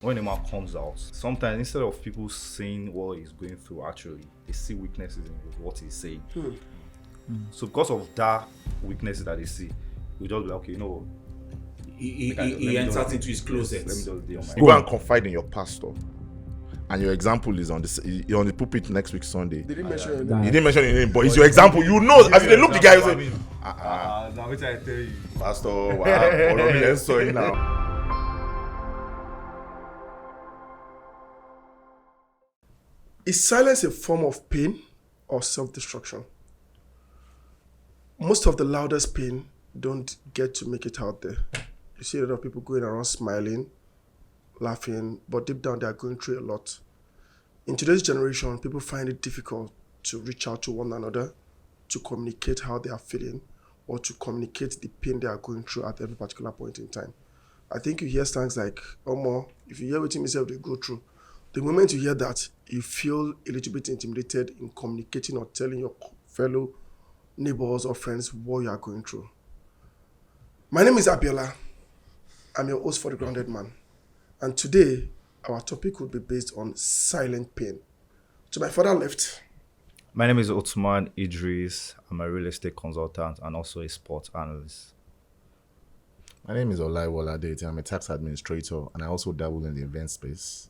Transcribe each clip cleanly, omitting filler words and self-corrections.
When a man comes out, sometimes instead of people seeing what he's going through, actually, they see weaknesses in what he's saying. So because of that weaknesses that they see, we just be like, okay, no. He enters into his closet. Let me just be on my You go and confide in your pastor, and your example is on the pulpit next week Sunday. Did he mention your name? He didn't mention your name, but it's your example. You know, as they look the guy, you say, now which I tell you. Pastor, follow me and sorry now. Is silence a form of pain or self-destruction? Most of the loudest pain don't get to make it out there. You see a lot of people going around smiling, laughing, but deep down they are going through a lot. In today's generation, people find it difficult to reach out to one another, to communicate how they are feeling, or to communicate the pain they are going through at every particular point in time. I think you hear things like, Omo, if you hear what yourself they go through, the moment you hear that, you feel a little bit intimidated in communicating or telling your fellow neighbors or friends what you are going through. My name is Abiola. I'm your host for The Grounded Man. And today, our topic will be based on silent pain. To my further left, My name is Othman Idris. I'm a real estate consultant and also a sports analyst. My name is Olayiwola Adeite. I'm a tax administrator, and I also dabble in the event space.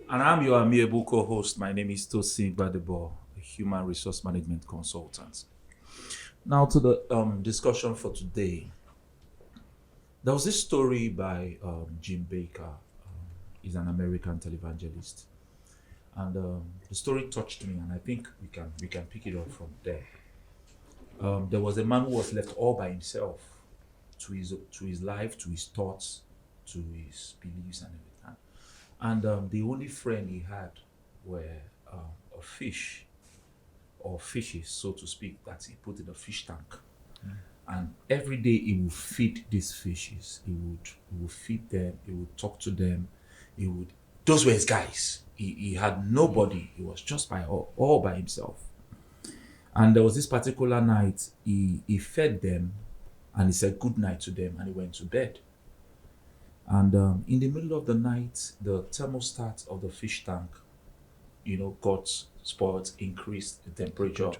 And I'm your amiable co-host. My name is Tosin Gbadebo, a human resource management consultant. Now to the discussion for today. There was this story by Jim Baker. He's an American televangelist. And the story touched me, and I think we can pick it up from there. There was a man who was left all by himself to his life, to his thoughts, to his beliefs and everything. And the only friend he had were a fish, or fishes, so to speak, that he put in a fish tank. And every day he would feed these fishes. He would feed them. He would talk to them. Those were his guys. He had nobody. He was just all by himself. And there was this particular night, he fed them, and he said good night to them, and he went to bed. And in the middle of the night, the thermostat of the fish tank, got spoiled, increased the temperature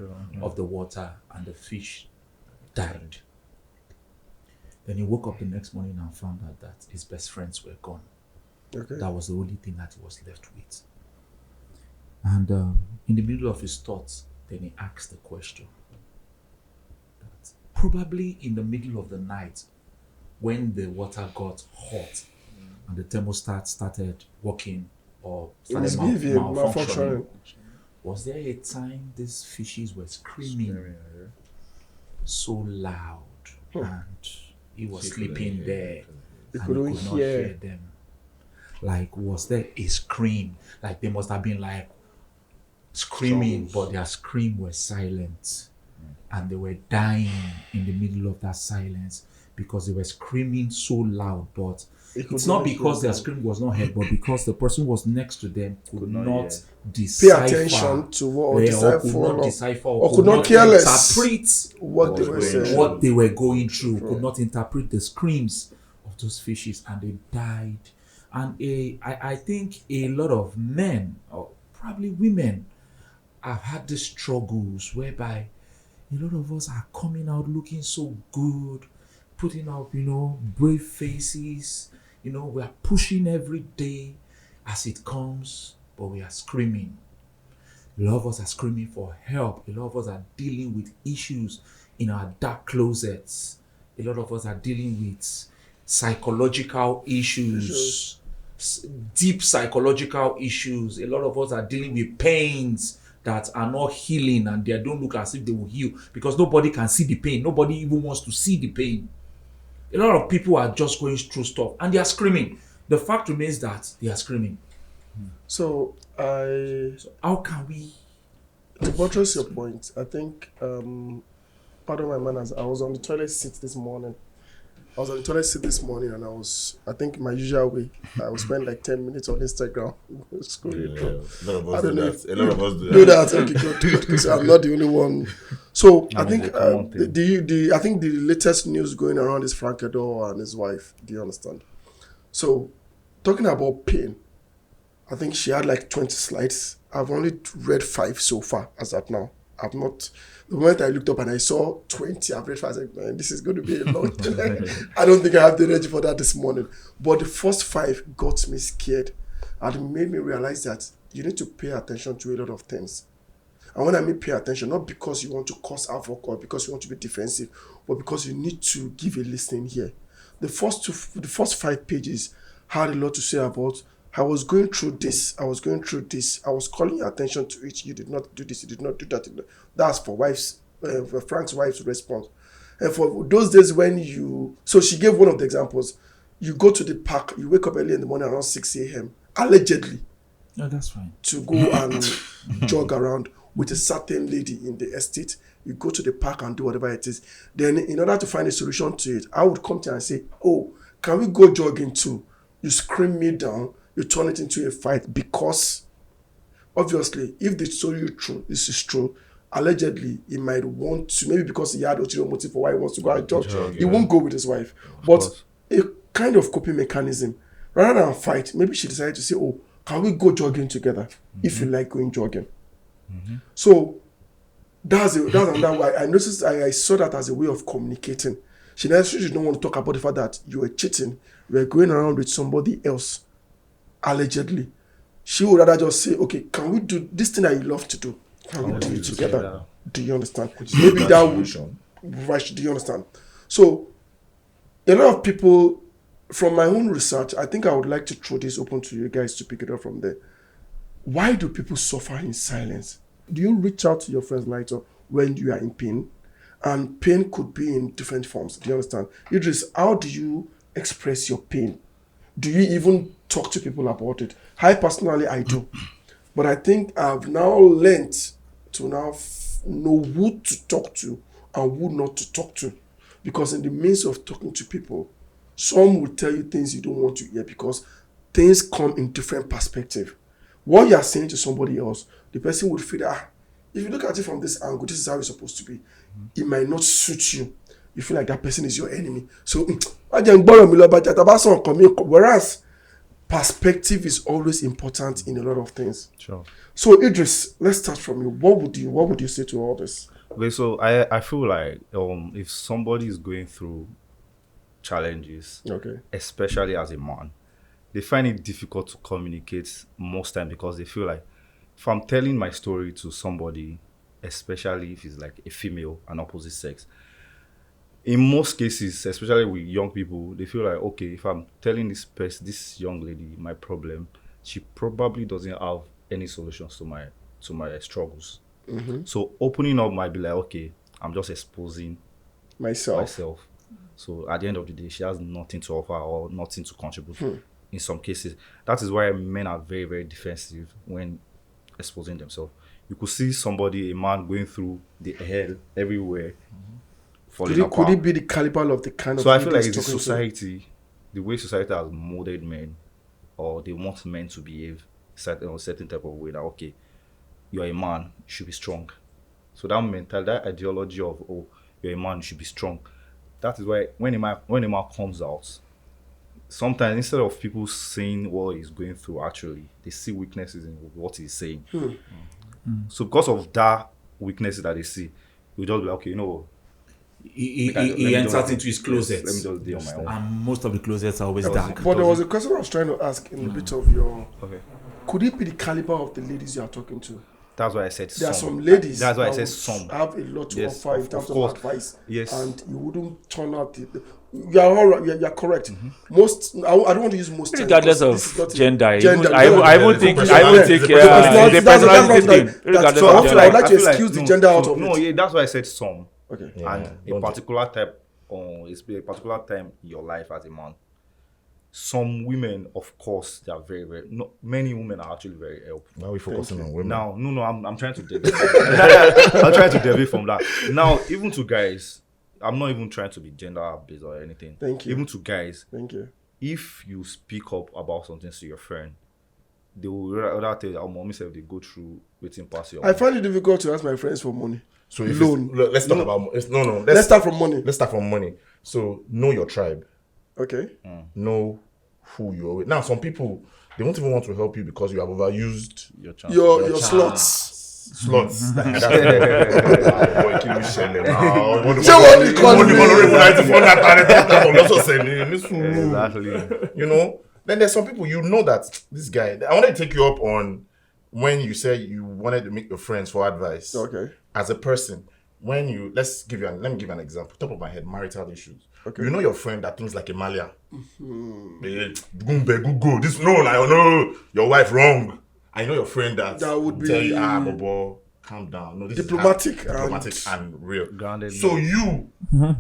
of the water, and the fish died. Then he woke up the next morning and found out that his best friends were gone. okay. That was the only thing that he was left with. And in the middle of his thoughts, then he asked the question that probably in the middle of the night, when the water got hot and the thermostat started working or started malfunctioning, was there a time these fishes were screaming so loud and he was sleeping there and he could not hear them? Like, was there a scream? Like, they must have been like screaming, but their scream was silent and they were dying in the middle of that silence because they were screaming so loud. But it's not because their scream was not heard, but because the person was next to them could not decipher, pay attention to what or could not care less interpret what they were saying. What they were going through, could not interpret the screams of those fishes, and they died. And I think a lot of men, or probably women, have had these struggles whereby a lot of us are coming out looking so good, putting out, brave faces. We are pushing every day as it comes, but we are screaming. A lot of us are screaming for help. A lot of us are dealing with issues in our dark closets. A lot of us are dealing with psychological issues, deep psychological issues. A lot of us are dealing with pains that are not healing, and they don't look as if they will heal because nobody can see the pain. Nobody even wants to see the pain. A lot of people are just going through stuff and they are screaming. The fact remains that they are screaming. So how can we? To buttress your point, I think, pardon my manners, I was on the toilet seat this morning. And I think my usual way, I will spend like 10 minutes on Instagram. A lot of us do that. A lot of us do that. Okay, good. Because I'm not the only one. So I think I think the latest news going around is Frank Ador and his wife. Do you understand? So talking about pain, I think she had like 20 slides. I've only read 5 so far as at now. I've not. The moment I looked up and I saw 20, I've read 5. I was like, man, this is going to be a long time. I don't think I have the energy for that this morning. But the first 5 got me scared. And it made me realize that you need to pay attention to a lot of things. And when I mean pay attention, not because you want to cause havoc or because you want to be defensive, but because you need to give a listening here. The first 5 pages had a lot to say about, I was going through this, I was calling your attention to it, you did not do this, you did not do that. That's for Frank's wife's response. And for those days when so she gave one of the examples, you go to the park, you wake up early in the morning around 6 a.m., allegedly, No, that's fine. to go and jog around with a certain lady in the estate. You go to the park and do whatever it is. Then in order to find a solution to it, I would come to you and say, oh, can we go jogging too? You scream me down, you turn it into a fight because obviously if the story this is true, allegedly he might want to, maybe because he had ulterior motive for why he wants to go and jog, he won't go with his wife. But a kind of coping mechanism, rather than fight, maybe she decided to say, oh, can we go jogging together if you like going jogging? So that's another why I noticed. I saw that as a way of communicating. She necessarily don't want to talk about the fact that you were cheating, you were going around with somebody else, allegedly. She would rather just say, okay, can we do this thing that you love to do? Can we do it together? Do you understand? Maybe that would rush. Do you understand? So a lot of people, from my own research, I think I would like to throw this open to you guys to pick it up from there. Why do people suffer in silence? Do you reach out to your friends later when you are in pain? And pain could be in different forms. Do you understand? Idris, how do you express your pain? Do you even talk to people about it? I personally do. But I think I've now learned to know who to talk to and who not to talk to. Because in the midst of talking to people, some will tell you things you don't want to hear because things come in different perspective. What you are saying to somebody else, the person would feel that, if you look at it from this angle, this is how it's supposed to be. It might not suit you. You feel like that person is your enemy. So, whereas perspective is always important in a lot of things. Sure. So, Idris, let's start from you. What would you say to all this? Okay, so I feel like if somebody is going through challenges, Okay. especially as a man, they find it difficult to communicate most time because they feel like if I'm telling my story to somebody, especially if it's like a female, an opposite sex, in most cases, especially with young people, they feel like, okay, if I'm telling this young lady my problem, she probably doesn't have any solutions to my struggles. So opening up might be like, okay, I'm just exposing myself. So at the end of the day, she has nothing to offer or nothing to contribute. In some cases, that is why men are very, very defensive when exposing themselves. You could see a man going through the hell everywhere. Could it be the caliber of the kind of? So I feel like it's the society, the way society has molded men, or they want men to behave a certain type of way. That okay, you are a man, you should be strong. So that ideology of you're a man, you should be strong. That is why when a man comes out, sometimes instead of people saying what he's going through, actually they see weaknesses in what he's saying. So because of that weaknesses that they see, you just be like, okay, he enters into his closet. Let me just deal on my own. And most of the closets are always dark. But there was a question I was trying to ask in a bit of your. Okay. Could it be the caliber of the ladies you are talking to? That's why I said There some. are some ladies. That's why I that said would some. Have a lot to Yes, offer in of terms of course. advice. Yes. And you wouldn't turn out. You are all right. You are correct. Most. I don't want to use most. Regardless because this is of not gender, I won't take the personality thing. So I would like to excuse the gender out of No, it. yeah, that's why I said some. Okay. And a particular type, it's a particular time in your life as a man. Some women, of course, they are very, very. No, many women are actually very helpful. Now we're focusing on women. Now, no, I'm trying to deviate. I'm trying to deviate from that. Now, even to guys, I'm not even trying to be gender based or anything. Thank you. Even to guys, Thank you. if you speak up about something to your friend, they will rather tell you, our mommy said they go through waiting past your. I find it difficult to ask my friends for money. So if Loan. let's talk about Let's start from money. Let's start from money. So know your tribe. Okay. Know who you're with. Now, some people, they won't even want to help you because you have overused Your chance. Your slots. slots. Boy, kill me, Shelley. Say what you call me. Exactly. You know, then there's some people, you know that this guy, I wanted to take you up on when you said you wanted to meet your friends for advice. Okay. As a person, when you, let me give you an example. Top of my head, marital issues. Okay. You know your friend that thinks like a Malia. Go. This, no, your wife wrong. I know your friend that would be tell you, Bobo, calm down. No, this diplomatic is and real. Grounded. So you,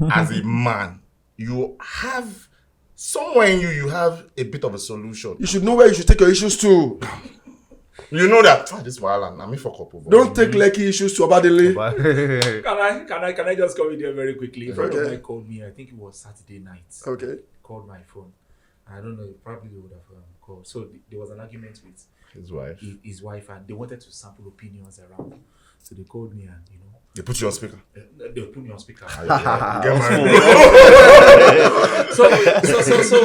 as a man, you have somewhere in you have a bit of a solution. You should know where you should take your issues to. You know that this violent. I mean, fuck up. Don't take lucky issues to Abadele. Can I just come in there very quickly? A friend of Okay. mine called me. I think it was Saturday night. Okay. Called my phone. I don't know. Probably they would have called. So there was an argument with his wife. and they wanted to sample opinions around. So they called me and They put you on speaker. they put me on speaker. Get married.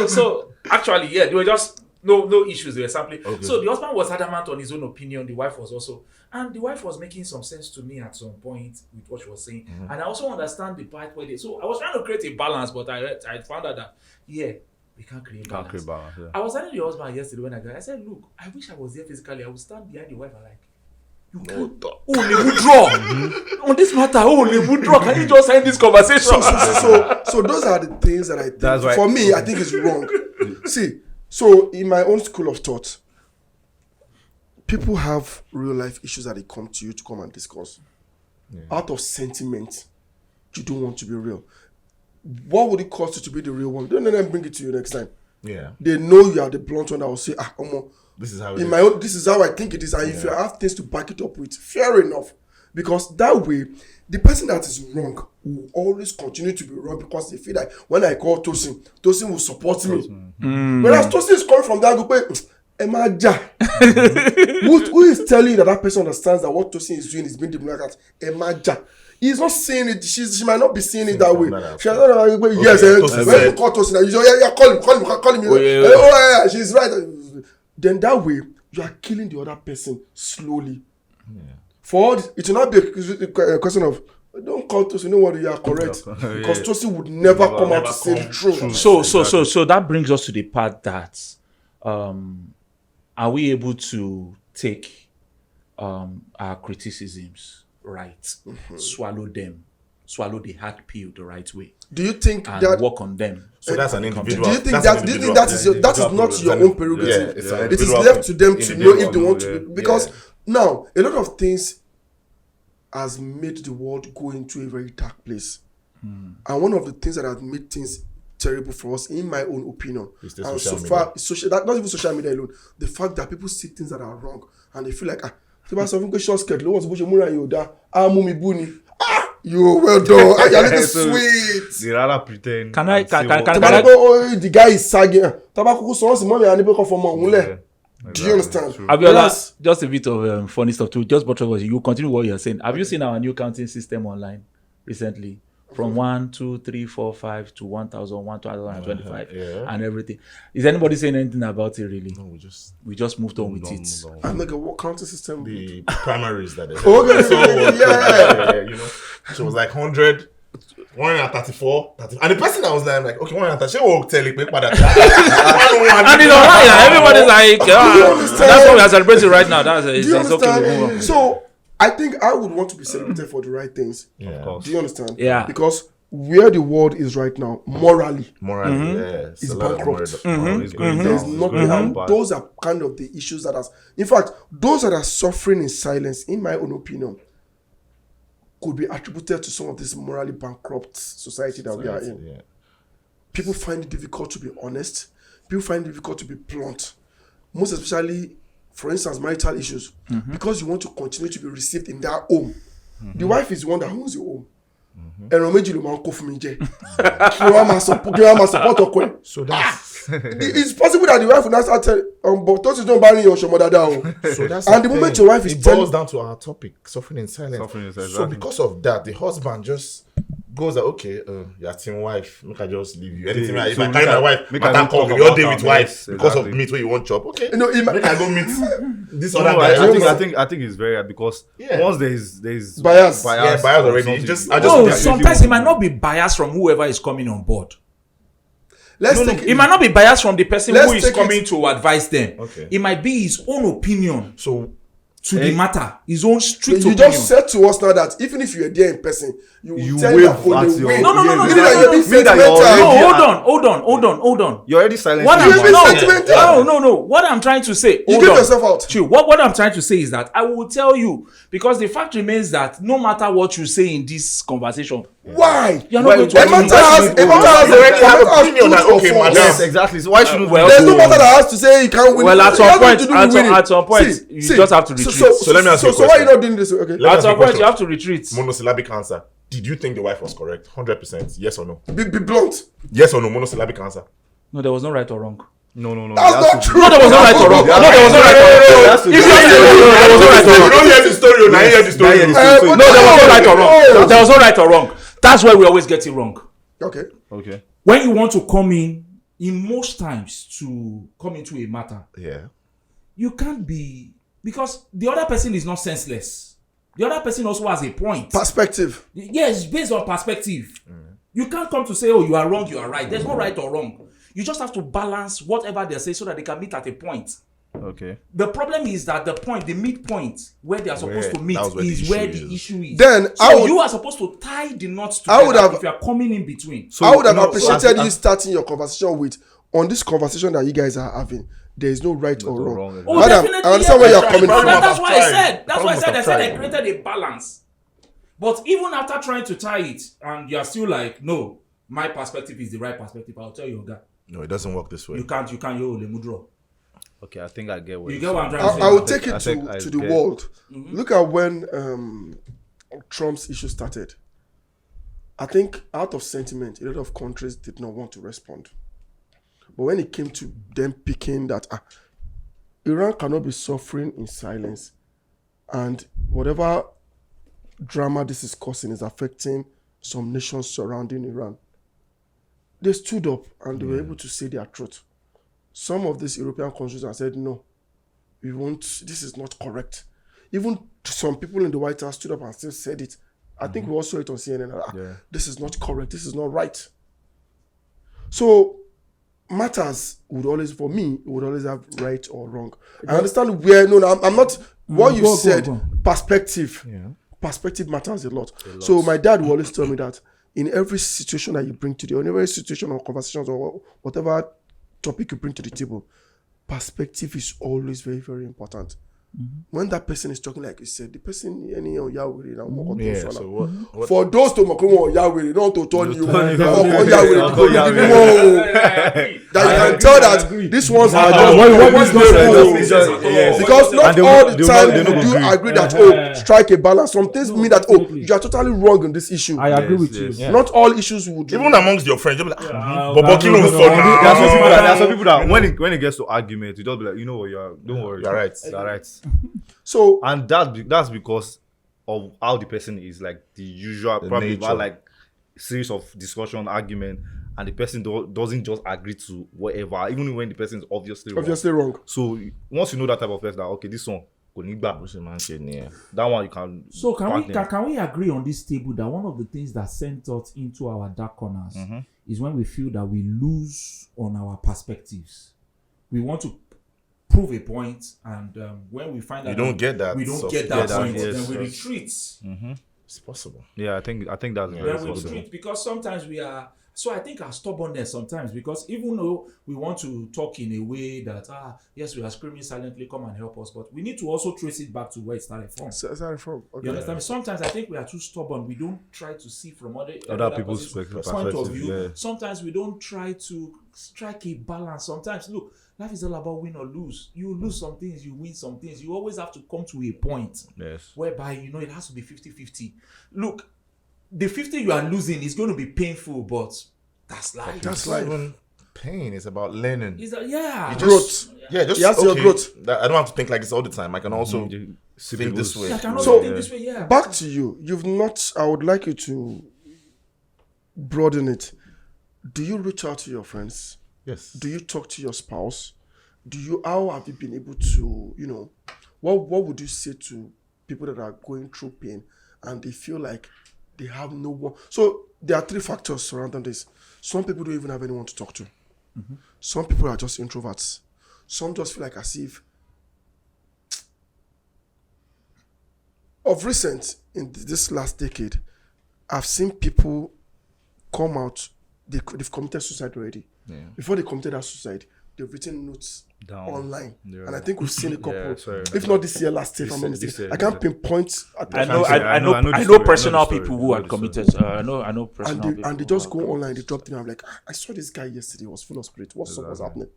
So actually, yeah, they were just no issues. They were sampling. Okay. So the husband was adamant on his own opinion. The wife was also, and the wife was making some sense to me at some point with what she was saying. Mm-hmm. And I also understand the part where so I was trying to create a balance, but I found out that we can't create balance. Yeah. I was telling the husband yesterday when I got, I said, look, I wish I was there physically. I would stand behind the wife and like, you can't only withdraw on this matter. Only withdraw. Can you just end this conversation? So those are the things that I think. That's right. For me, I think it's wrong. See, so in my own school of thought, people have real life issues that they come to you to come and discuss. Out of sentiment, you don't want to be real. What would it cost you to be the real one? Don't let them bring it to you next time. Yeah. They know you are the blunt one that will say, This is how this is how I think it is. And if you have things to back it up with, fair enough. Because that way, the person that is wrong will always continue to be wrong because they feel like when I call Tosin will support me. Whereas Tosin is coming from that group, who is telling you that person understands that what Tosin is doing is being diplomatic? Emaja. He's not saying it. She might not be saying it that way. She's not like, yes, when you call Tosin, you say, call him. Oh, yeah, she's right. Then that way, you are killing the other person slowly. Yeah. For all this, it will not be a question of, don't call Tosin, you know what, you are correct. Because Tosin would never come out to say the truth. So that brings us to the part that, are we able to take our criticisms right, swallow the hard pill the right way? Do you think and that work on them? So that's an individual. Do you think that is not your own prerogative? It is left to them to know if they want to. Because now a lot of things has made the world go into a very dark place, and one of the things that has made things terrible for us, in my own opinion, and so far, that not even social media alone, the fact that people see things that are wrong and they feel like you well done. You're looking sweet. They rather pretend. Can I? The guy is sagging. Do you understand? Abiola, just a bit of funny stuff too. Just but you continue what you're saying. Have you seen our new counting system online recently? From 1, 2, 3, 4, 5 to 1,000, 1,025, and everything. Is anybody saying anything about it really? No, we just moved on with it. And like a what counting system? The primaries that they Okay, you know, so it was like 100, 134, 30, and the person that was there, I'm like, okay, 130, she will tell it, but that. And it's alright. Everybody's like, that's what we are celebrating right now. It's okay. So I think I would want to be celebrated for the right things. Yeah. Do you understand? Yeah. Because where the world is right now, morally, it's bankrupt. It's going there's down. nothing. And those are kind of the issues that in fact, those that are suffering in silence, in my own opinion, could be attributed to some of this morally bankrupt society that we are in. Yeah. People find it difficult to be honest. People find it difficult to be blunt. Most especially, for instance, marital issues. Because you want to continue to be received in that home. The wife is the one that owns the home. So that's it's possible that the wife will not start telling, but those don't buy your dada. so that's And the moment your wife is it telling, boils down to our topic, suffering in silence. So because of that, the husband just goes that okay, you're team wife, make I just leave you. Anything Yeah, if so I carry my wife, make I I can't go come. talk You're about day am, with wife yes, because of exactly. meat where you want chop. Okay, No, make I go meet this No, other no, guy. I think it's very hard because Yeah. once there's Bias. Bias or already. something, Just- you- I just- No, Yeah. sometimes it might not be biased from whoever is coming on board. Let's take It might not be biased from the person Let's who is take coming it- to advise them. Okay. It might be his own opinion So to the matter, his own strict You opinion. just said to us now that even if you were there in person, you You would tell wave that on at the your- way. No, no, no, no, Meaning no, that no, you're no, being mean that you're sentimental. already- Hold on. You're already silent. What You're I'm being no, sentimental. no. What I'm trying to say, You hold give on. yourself out. Chill. What I'm trying to say is that I will tell you because the fact remains that no matter what you say in this conversation, Why? you're not Why- going to why A you- agree. matter has already have opinion that, okay, madam. Yes, exactly. So why shouldn't Well, There's no go matter on? that has to say you can't win. Well, at It some has nothing point- to do at with some- winning. at some point, you just have to retreat. So let me ask you a So why are you question. not doing this? Okay. Let me At ask you a some point, question. you have to retreat. Monosyllabic answer. Did you think the wife was correct? 100%. Yes or no? Be blunt. Yes or no? Monosyllabic answer. No, there was no right or wrong. No. That's there has not to be- true. No, there was no right or wrong. No, there was no right or wrong. There has to be- If you say there was no right or You wrong. don't hear the story. Now you hear the story. Now you hear the Uh, story. No, there was no right or wrong. No. There was no right or wrong. That's why we always get it wrong. Okay. Okay. When you want to come in most times to come into a matter, Yeah. you can't be because the other person is not senseless. The other person also has a point. Perspective. Yes, based on perspective. You can't come to say, oh, you are wrong, you are right. There's no right or wrong. You just have to balance whatever they say so that they can meet at a point. Okay. The problem is that the midpoint where they are supposed to meet That was where the is issue where the is. issue is. Then so I would- you are supposed to tie the knots I would together have- if you are coming in between. So, I would have no, so appreciated as- you starting your conversation with on this conversation that you guys are having. There is no right or wrong. wrong. Oh, Madam, definitely, I understand where yes, you're coming no, from. That's why I Tried. said. That's why I Probably said. I must said have I tried. created a balance. But even after trying to tie it, and you are still like, no, my perspective is the right perspective. I'll tell you, guy, No, it doesn't work this way. you can't. You lemudro. Okay, I think I get what You you're get what I'm saying. trying to say? I will take I it think I to the get- world. Look at when Trump's issue started. I think out of sentiment, a lot of countries did not want to respond. But when it came to them picking that Iran cannot be suffering in silence, and whatever drama this is causing is affecting some nations surrounding Iran, they stood up and they were able to say their truth. Some of these European countries have said, no, we won't, this is not correct. Even some people in the White House stood up and still said it. I think we also saw it on CNN. This is not correct. This is not right. So matters would always, for me, it would always have right or wrong. I understand where, I'm not, what you said, perspective. Perspective matters a lot. So my dad will always tell me that in every situation that you bring to the, in every situation or conversations or whatever topic you bring to the table, perspective is always very, very important. When that person is talking like you said, the person any on Yahweh Yeah. So what? for those to come on Yahweh, not to turn you turn you on Yahweh. Yahweh, Uncle Yahweh. that you can tell that these ones are just because not And they will all not- the they will time not- they you will do not agree that strike a balance. Some things mean that definitely. you are totally wrong on this issue. I agree Yes, with yes. you. Not all issues would. Even amongst your friends, you'll be like, no, but no, no, so no. There are some people now. that, when it gets to argument, you just be like, you know what, don't worry. You're right. You're right. So And that's because of how the person is, like the usual, probably nature. about like series of discussion, argument, and the person doesn't just agree to whatever, even when the person is obviously wrong. wrong. So once you know that type of person, that okay, this one, that one you can. So partner. can we agree on this table that one of the things that sent us into our dark corners is when we feel that we lose on our perspectives. We want to prove a point, and when we find You out don't get that. we don't So- get that that, point, yes, then we yes. retreat. It's possible. Yeah, I think that's very Then we possible. retreat because sometimes we are. So I think our stubbornness sometimes, because even though we want to talk in a way that yes, we are screaming silently, come and help us, but we need to also trace it back to where it started from. Sorry, from okay. You understand me? Sometimes I think we are too stubborn. We don't try to see from Other people's person's perspective, point of view. yeah. Sometimes we don't try to strike a balance. Sometimes, look, life is all about win or lose. You lose some things, you win some things. You always have to come to a point Yes. whereby, it has to be 50-50. Look, the 50 you are losing is going to be painful, but that's life. That's It's life. even pain. It's about learning. Is that, yeah. Growth. Just Yes, your growth. I don't have to think like this all the time. I can also See think this people's- way. Yeah, I can also So, think this way, yeah. Back to you. You've not. I would like you to broaden it. Do you reach out to your friends? Yes. Do you talk to your spouse? How have you been able to, what would you say to people that are going through pain and they feel like they have no one? So there are 3 factors surrounding this. Some people don't even have anyone to talk to. Mm-hmm. Some people are just introverts. Some just feel like as if, of recent, in this last decade, I've seen people come out, they've committed suicide already. Yeah. Before they committed that suicide, they've written notes down online. Yeah. And I think we've seen a couple, if not this year, last year, if I'm not mistaken. I can't pinpoint. I know personal people who had committed. I know personal people. And they just go online, they drop things. I'm like, I saw this guy yesterday, he was full of spirit. What was happening?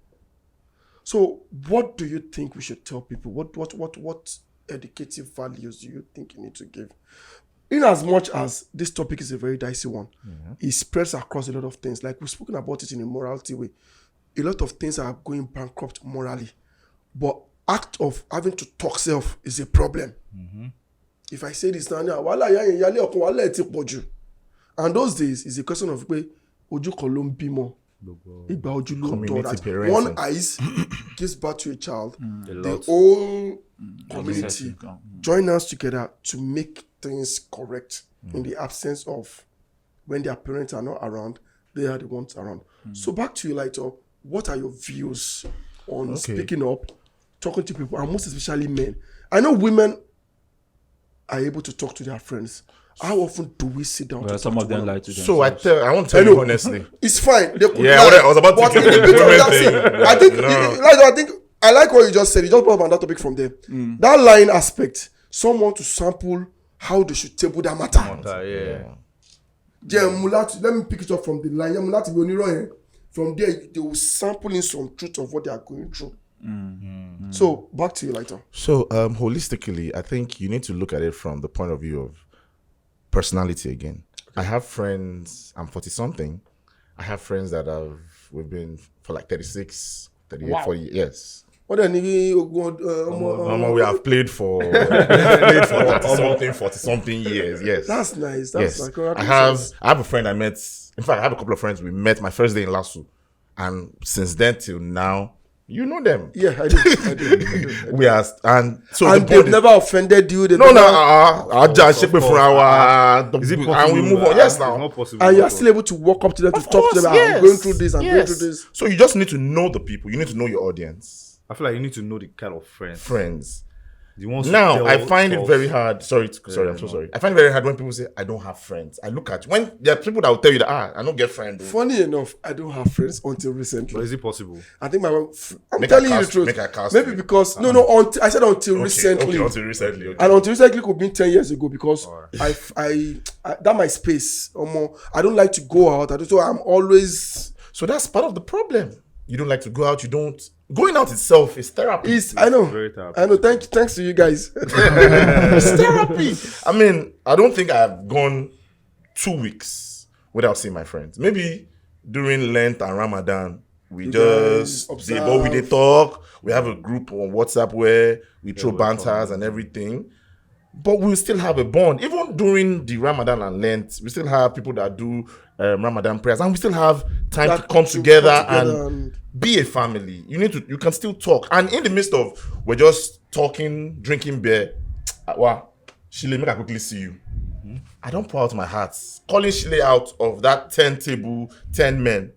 So what do you think we should tell people? What educative values do you think you need to give? In as much as this topic is a very dicey one, it spreads across a lot of things. Like we've spoken about it in a morality way. A lot of things are going bankrupt morally. But act of having to talk self is a problem. Mm-hmm. If I say this now, and those days is a question of community parenting. One eyes gives birth to a child. The whole community join us together to make things correct in the absence of when their parents are not around, they are the ones around. So back to you, Laito. What are your views on speaking up, talking to people, and most especially men? I know women are able to talk to their friends. How often do we sit down to some talk of them to lie to them? So I want to tell you honestly. It's fine. They could lie. I was about to give I think I like what you just said. You just brought up another topic from there. That lying aspect, someone to sample how they should table that matter. Let me pick it up from the line. From there, they will sample in some truth of what they are going through. So, back to you later. So, holistically, I think you need to look at it from the point of view of personality again. Okay. I have friends, I'm 40-something. I have friends that we've been for like 36, 38, 40 years. What then? We have played for 40-something years. Yes. That's nice. That's like, I have a friend I met. In fact, I have a couple of friends we met my first day in Lasso, and since then till now, you know them. Yeah, I do. We are, and so and they've never offended you. I'll just shake for our. Is it possible? And we move on. Yes, now. And you are still able to walk up to them to talk to them. I'm going through this. I'm going through this. So you just need to know the people. You need to know your audience. I feel like you need to know the kind of friends. Now, I find it very hard. Sorry, I'm so sorry. I find it very hard when people say, I don't have friends. I look at you. When there are people that will tell you that, I don't get friends. Funny enough, I don't have friends until recently. But is it possible? I think I'm telling you the truth. Maybe because, I said until recently. Okay, until recently. Okay. And until recently could be 10 years ago because I that my space. I don't like to go out. So I'm always... So that's part of the problem. You don't like to go out. Going out itself is therapy. I know. Thanks to you guys. It's therapy. I mean, I don't think I've gone 2 weeks without seeing my friends. Maybe during Lent and Ramadan, we just talk. We have a group on WhatsApp where we throw banters and everything. But we still have a bond. Even during the Ramadan and Lent, we still have people that do Ramadan prayers, and we still have time to come together and be a family. You can still talk. And in the midst of, we're just talking, drinking beer. Shile, make I quickly see you. I don't pour out my heart. Calling Shile out of that 10 table, 10 men.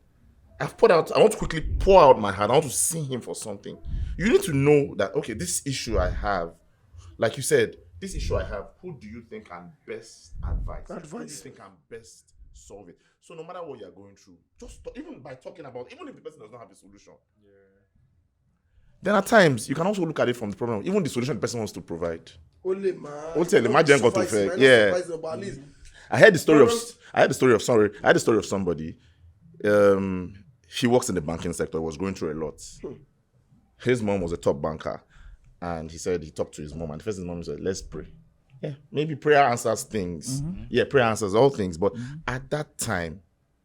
I want to quickly pour out my heart. I want to see him for something. You need to know that, okay, this issue I have, like you said, this issue I have, who do you think can best advise? Who do you think can best solve it? So no matter what you're going through, just talk, even by talking about, even if the person does not have a solution. Yeah. Then at times, you can also look at it from the problem, even the solution the person wants to provide. Yeah. I had the story of somebody. He works in the banking sector, was going through a lot. His mom was a top banker. And he said he talked to his mom, and first his mom said, let's pray. Yeah, maybe prayer answers things. Mm-hmm. Yeah, prayer answers all things. But at that time,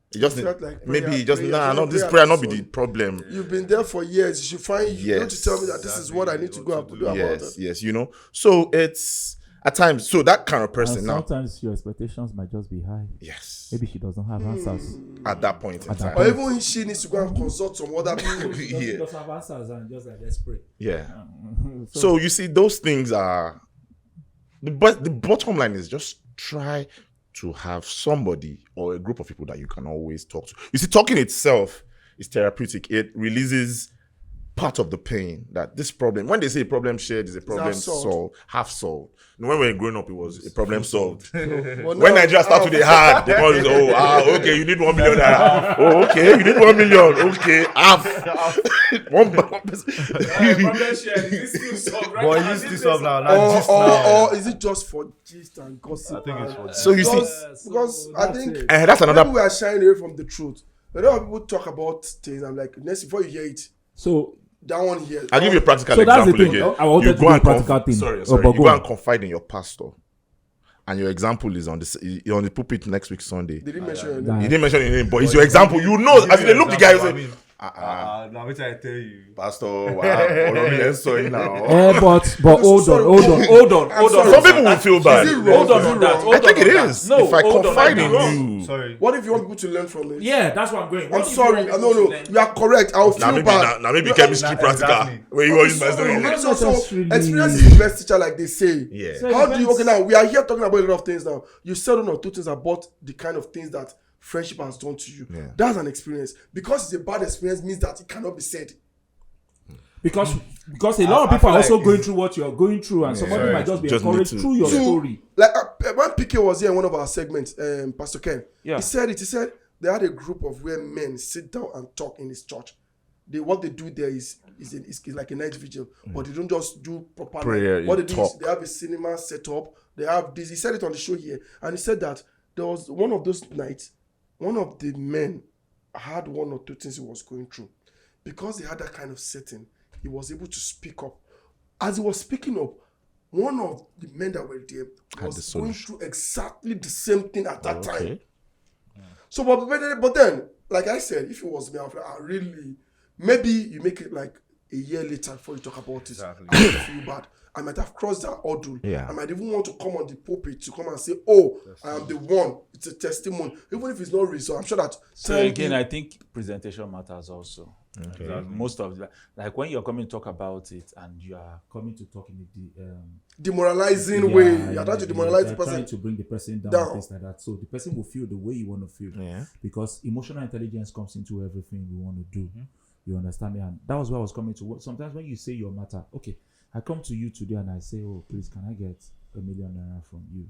this prayer not be the problem. You've been there for years. You should find you to tell me that this is what I need to go and do about it. Yes, So At times, so that kind of And person now. sometimes your expectations might just be high. Yes. Maybe she doesn't have answers. At that point in At that time. Or even she needs to go and consult some other people. She Yeah. doesn't have answers and just like, let's pray. Yeah. So you see, those things are. But the bottom line is just try to have somebody or a group of people that you can always talk to. You see, talking itself is therapeutic. It releases part of the pain that this problem, when they say a problem shared, is a problem half solved. half solved. And when we were growing up, it was a problem solved. But When now- Nigeria started with the hard, they call it, okay, you need 1 million naira. Oh, okay, you need 1 million. Okay, half. one person. Boy, use this up now. Not just now. or is it just for gist and gossip? I think it's for So you see, Because I think it. that's another. people are shying away from the truth. A lot of people talk about things. I'm like, next before you hear it, So that one here. I'll give you a practical So that's the example thing. again. I wanted You to go do a and practical thing. Sorry, Oh, but you go go on. and confide in your pastor, and your example is on the pulpit next week Sunday. They didn't mention your Nah. name. He didn't mention your name, but it's your example. You know, as they look the guy, you say, Now wait till I tell you. Pastor, wow, sorry now. but hold sorry. on. Some people will feel bad. Is it wrong? Hold on Is on it that. wrong? Hold I think on it on is. that. No, If I hold on, confide that's in wrong. you, Sorry. What if you want people to learn from it? Yeah, that's what I'm going. What I'm if you sorry. want people No, to no. learn? You are correct. I'll feel now bad. maybe chemistry practical. Exactly. Where you always my story. Not So necessarily. experience is the best teacher, like they say. Yeah. So- How do you, okay, now we are here talking about a lot of things now. You said one or two things about the kind of things that friendship has done to you. Yeah. That's an experience. Because it's a bad experience means that it cannot be said. Because a lot of I people are feel also like going through what you're going through, and somebody Right. might just be Just need encouraged to- through your So, story. like when PK was here in one of our segments, Pastor Ken, Yeah. he said they had a group of where men sit down and talk in his church. What they do there is like a night vigil, but they don't just do proper Prayer, what you they do is talk. they have a cinema set up. They have this. He said it on the show here, and he said that there was one of those nights, one of the men had one or two things he was going through. Because he had that kind of setting, he was able to speak up. As he was speaking up, one of the men that were there Had was the going solution. through exactly the same thing at that time. Okay. So, but then, like I said, if it was me, I really, maybe you make it like a year later before you talk about it. Exactly. I might feel bad. I might have crossed that hurdle. Yeah. I might even want to come on the pulpit to come and say, "Oh, I am the one." It's a testimony, even if it's not real. So I'm sure that. So time again, being- I think presentation matters also. Most of like when you're coming to talk about it and you are coming to talk in the demoralizing way. You're trying to demoralize the you're person. trying to bring the person down, down. things like that. So the person will feel the way you want to feel. Yeah. Because emotional intelligence comes into everything we want to do. You understand me? And that was where I was coming to. Sometimes when you say your matter, okay, I come to you today and I say, oh, please, can I get $1 million from you?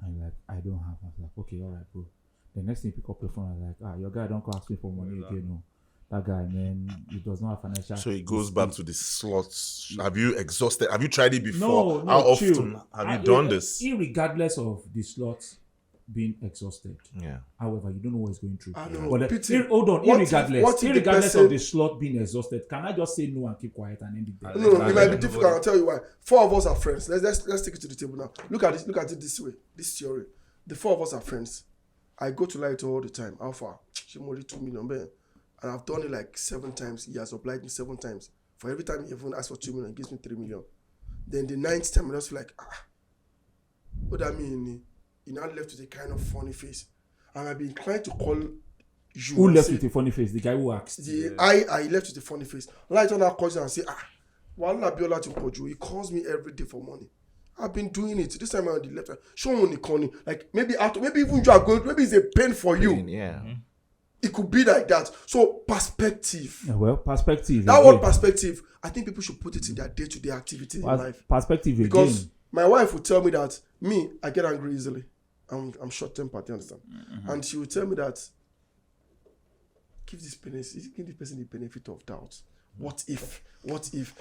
And you're like, I don't have. I'm like, okay, all right, bro. The next thing you pick up the phone, I'm like, your guy don't come ask me for money again, no. That guy, man, he does not have financial. So it goes back to the slots. Have you exhausted? Have you tried it before? No, How often chill. have you done this? Irregardless of the slots being exhausted. Yeah. However, you don't know what he's going through. I know. But Pity. hold on, What if- irregardless, what if the irregardless person- of the slot being exhausted, can I just say no and keep quiet and end it there? No, it might be difficult. I'll tell you why. 4 of us are friends. Let's take it to the table now. Look at it this way. This theory. The 4 of us are friends. I go to Light all the time. How far? She only 2 million, man. And I've done it like 7 times. He has obliged me 7 times. For every time he even asks for 2 million, he gives me 3 million. Then the 9th time, I just feel like, what that mean? He now left with a kind of funny face. And I've been inclined to call you. Who and left say, with a funny face? The guy who asked. I left with a funny face. Light on calls you and say, Wala Biola to Koju. He calls me every day for money. I've been doing it. This time on the left, show me the corner. Like maybe even you are going, maybe it's a pain for you. Yeah. It could be like that. So perspective. Yeah, well, perspective. That again. word perspective, I think people should put it in their day-to-day activities in life. Perspective Because again. my wife would tell me that I get angry easily. I'm short-tempered, you understand? And she would tell me that give the person the benefit of doubt. What if? What if?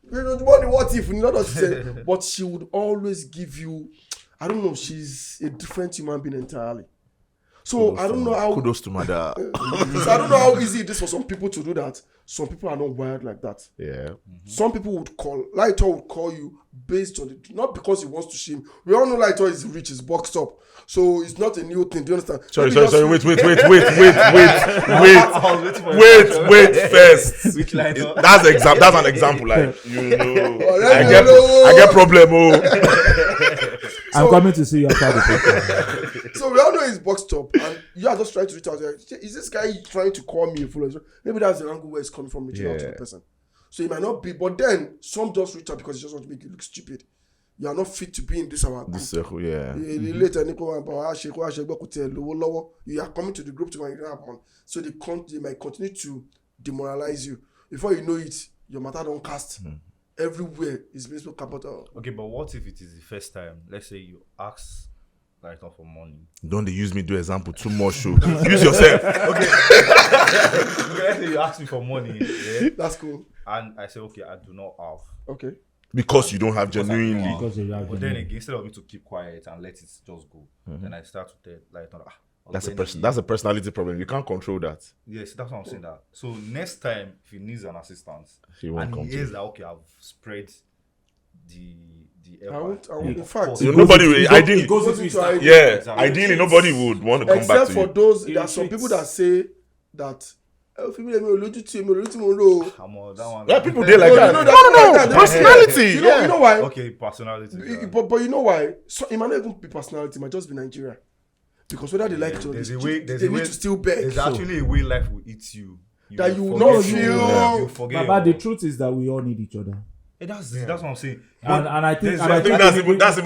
What if? Not what she said, but she would always give you. I don't know. She's a different human being entirely. So I don't know how. Kudos to my dad. So I don't know how easy it is for some people to do that. Some people are not wired like that. Yeah. Some people would call, Lighter would call you based on it, not because he wants to shame. We all know Lighter is rich, he's boxed up. So it's not a new thing. Do you understand? Sorry. Maybe just- Wait first. Which line? That's an example. Like, you know, Alright, I get problem. Oh. I'm coming to see you after the podcast. So we all know it's boxed up, and you are just trying to reach out. Is this guy trying to call me a fool? Maybe that's the angle where it's coming from, reaching out to the person. So it might not be, but then some just reach out because they just want to make you look stupid. You are not fit to be in this our group. This circle, yeah. You are coming to the group to find out, so they might continue to demoralize you. Before you know it, your matter don't cast. Everywhere is baseball capital. Okay, but what if it is the first time? Let's say you ask like not for money. Don't they use me do example too much? Use yourself. Okay. Let's say you ask me for money. Yeah? That's cool. And I say, okay, I do not have. Okay. Because you don't have genuinely. But then again, instead of me to keep quiet and let it just go, then I start to tell like That's a personality problem. You can't control that. Yes, that's what I'm saying. That so next time if he needs an assistance, He won't come and to he is you. that okay, I've spread the I won't, in fact, Nobody will. Ideally, It goes into his stack. yeah. Exactly. Ideally, nobody would want to come back except to for you. those, It there are some retreats. people that say that that one. Yeah, people they like No, that. you know No, that- personality. you know why? Okay, personality. Yeah. But you know why? So it might not even be personality, it might just be Nigeria. Because whether they like it or There's they, a way. they need to still beg. There's actually a way life will eat you. That you will forget not your- feel- You forget. But the your- truth is that we all need each other. That's what I'm saying. And I think, there's- and I think that's we the need to- that's the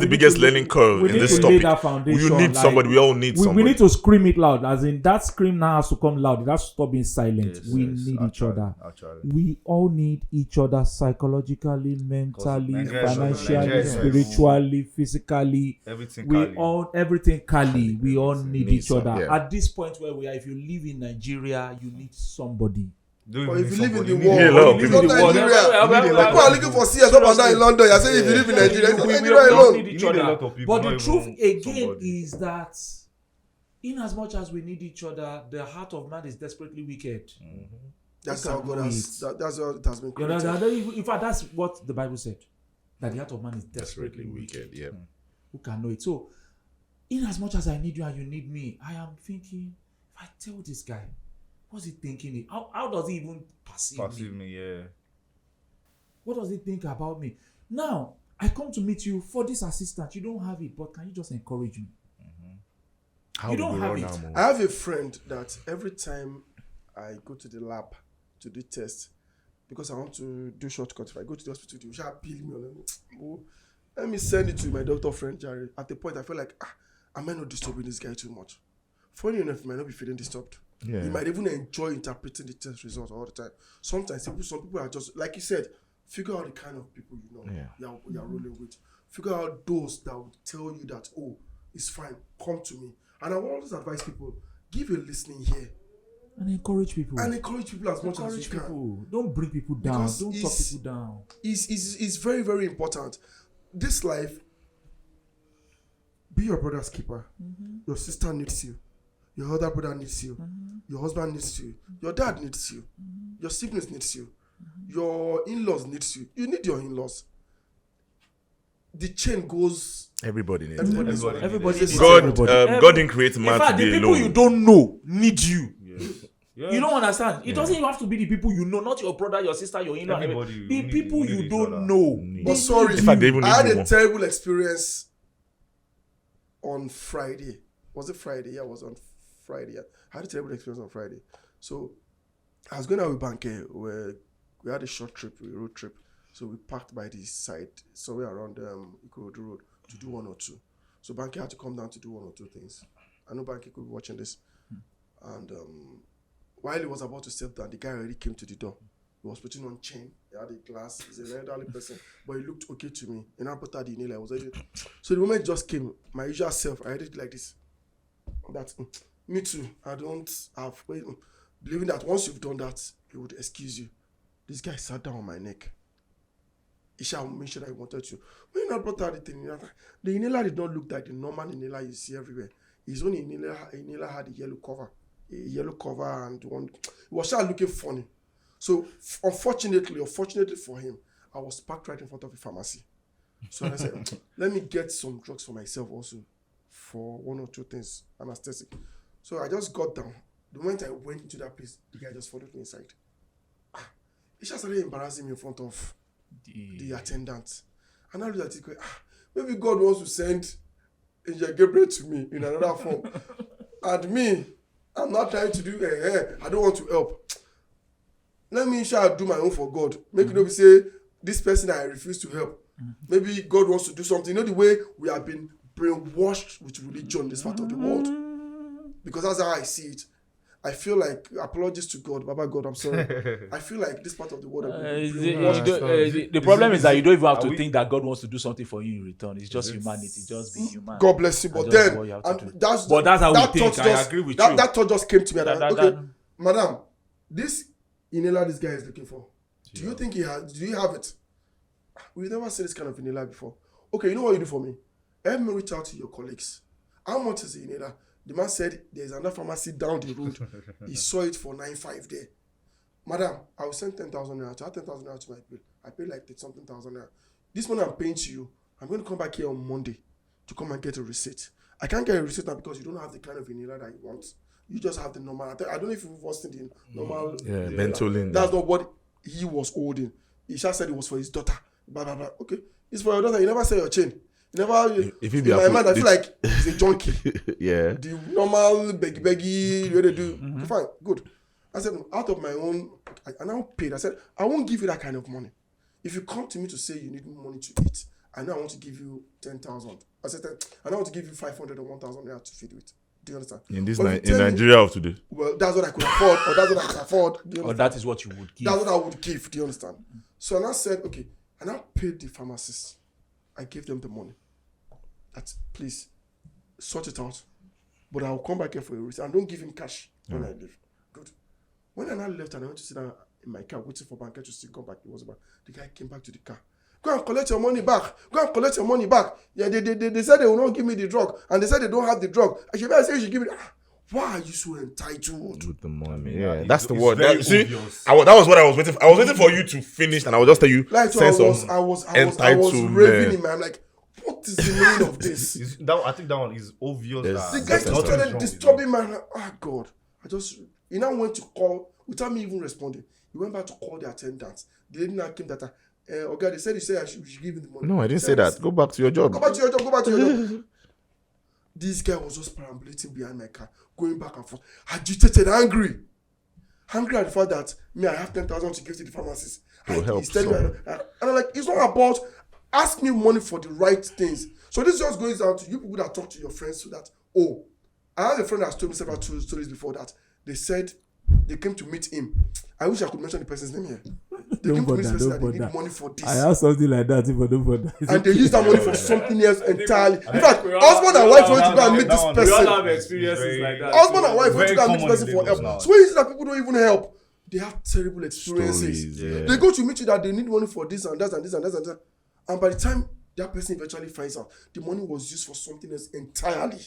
we need biggest to- learning curve we in need this to lay topic. that foundation, You need like, somebody. We all need we somebody. need to scream it loud, as in that scream now has to come loud. It has to stop being silent. Yes, we yes, need each actually, other. Actually. We all need each other psychologically, mentally, Nigeria is- financially, Nigeria is- spiritually, physically. Everything. We Kali. all, everything Kali. We all need Need each other. some, yeah. At this point where we are, if you live in Nigeria, you need somebody. Don't Or even if need you live in somebody, the you world, need a lot of it's people. not Nigeria. People People are looking for CS up and down in London. You're saying if you live in Nigeria, it's not We Nigeria all alone. need each You need a other. lot of people, But the not truth even again somebody. is that in as much as we need each other, the heart of man is desperately wicked. That's You how can God know has. it. That's how it has been You know, created. in fact, that's what the Bible said. That the heart of man is desperately Desperately wicked. wicked. Yeah. Who can know it? So, in as much as I need you and you need me, I am thinking, if I tell this guy, what's he thinking? How does he even perceive me? Perceive me, yeah. What does he think about me? Now, I come to meet you for this assistance. You don't have it, but can you just encourage me? How You we don't go have run it. now, I have a friend that every time I go to the lab to do tests, because I want to do shortcut, if I go to the hospital, they will shall bill me. Let me send it to my doctor friend, Jerry. At the point, I feel like, am I not disturbing this guy too much? Funny enough, he might not be feeling disturbed. Yeah. You might even enjoy interpreting the test results all the time. Sometimes some people are just, like you said, figure out the kind of people you know you're rolling with. Figure out those that will tell you that, oh, it's fine, come to me. And I will always advise people, give a listening here And encourage people. and encourage people as much as Encourage you can. people. Don't bring people down. Because Don't talk it's- people down. Is very, very important. This life, be your brother's keeper. Your sister needs you. Your other brother needs you. Your husband needs you. Your dad needs you. Your siblings needs you. Your in-laws needs you. You need your in-laws. The chain goes. Everybody needs Everybody it. needs Everybody Everybody needs needs God, everybody. God didn't create In man fact, to the be people alone. you don't know need you. Yeah. You don't understand. It doesn't even have to be the people you know, not your brother, your sister, your in-law. Everybody, we The need- people we need you each don't other. know. Need. They But sorry, need In fact, they even I had need a more. terrible experience on Friday. Was it Friday? Yeah, it was on Friday. Yeah. I had a terrible experience on Friday. So I was going out with Banke where we had a short trip, a road trip. So we parked by the side, somewhere around Ikorodu Road to do 1 or 2. So Banke had to come down to do 1 or 2 things. I know Banke could be watching this. And while he was about to step down, the guy already came to the door. He was putting on chain. He had a glass. He's an elderly person, but he looked okay to me. And I put that in. I was already. So the moment just came, my usual self, I did like this. That me too. I don't have believing that once you've done that, he would excuse you. This guy sat down on my neck. He shall make sure that he wanted to. When you now brought out the thing, the inhaler did not look like the normal inhaler you see everywhere. His own inhaler had a yellow cover, and one. It was just looking funny. So unfortunately or fortunately for him, I was parked right in front of a pharmacy. So I said, let me get some drugs for myself also, for 1 or 2 things, anesthetic. So I just got down. The moment I went into that place, the guy just followed me inside. He just started embarrassing me in front of the attendant. And I looked at it going, maybe God wants to send Angel Gabriel to me in another form. And me, I'm not trying to do, I don't want to help. Let me try to do my own for God. Make it say, this person I refuse to help. Maybe God wants to do something. You know the way we have been brainwashed with religion in this part of the world? Because that's how I see it. I feel like, apologies to God, Baba God, I'm sorry. I feel like this part of the world have been brainwashed. The problem is that you don't even have to think that God wants to do something for you in return. It's just humanity. Just be human. God bless you. But then, that's how we think. I agree with you. That thought just came to me. Okay, madam, this inhaler this guy is looking for, do you think he has? Do you have it? We've never seen this kind of inhaler before. Okay, you know what you do for me? Help me reach out to your colleagues. How much is the inhaler? The man said there's another pharmacy down the road. He saw it for 9,500 there. Madam, I will send 10,000 naira. To add 10,000 naira to my bill. I pay like something thousand naira. This money I'm paying to you, I'm going to come back here on Monday to come and get a receipt. I can't get a receipt now because you don't have the kind of inhaler that you want. You just have the normal. I don't know if you've seen the normal. Ventolin. That's not what he was holding. He just said it was for his daughter. Blah, blah, blah. Okay, it's for your daughter. You never say your chain. You never. If in my mind, I feel like he's a junkie. Yeah. The normal beggy, what they do. Okay, fine, good. I said, out of my own, I now paid. I said, I won't give you that kind of money. If you come to me to say you need money to eat, I know I want to give you 10,000. I said, I know I want to give you 500 or 1,000 naira to feed with. Do you understand? In this in Nigeria of today. Well, that's what I could afford, or that's what I can afford. Or that is what you would give. That's what I would give. Do you understand? So I now said, okay, I now paid the pharmacist. I gave them the money. That please sort it out. But I will come back here for a receipt. And don't give him cash when I leave. Good. When I now left and I went to sit down in my car waiting for banker to still come back, it was about the guy came back to the car. Go and collect your money back. Go and collect your money back. Yeah, they said they will not give me the drug, and they said they don't have the drug. I should say you should give me. Why are you so entitled with the money? Yeah, that's the word. See, that was what I was waiting for. I was waiting for you to finish, and I will just tell you. Like so I was raving in my. I'm like, what is the meaning of this? I think that one is obvious. The guy started disturbing my. Oh God! He now went to call without me even responding. He went back to call the attendants. The lady now came that. Okay, they said I should give him the money. No, I didn't say that. Go back to your job. Go back to your job. This guy was just perambulating behind my car, going back and forth, agitated, angry at the fact that I have 10,000 to give to the pharmacist. He's telling me, and I'm like, it's not about ask me money for the right things. So this just goes down to you people that talk to your friends so that, I had a friend that has told me several stories before that. They said they came to meet him. I wish I could mention the person's name here. They came to meet the person that they need money for this. I have something like that, if I don't bother. And they use that money for something else entirely. In fact, husband and wife went to go and meet this person. We all have experiences like that. Husband and wife went to go and meet this person for help. So when you see that people don't even help, they have terrible experiences. They go to meet you that they need money for this and that and this and that and that. And by the time that person eventually finds out, the money was used for something else entirely.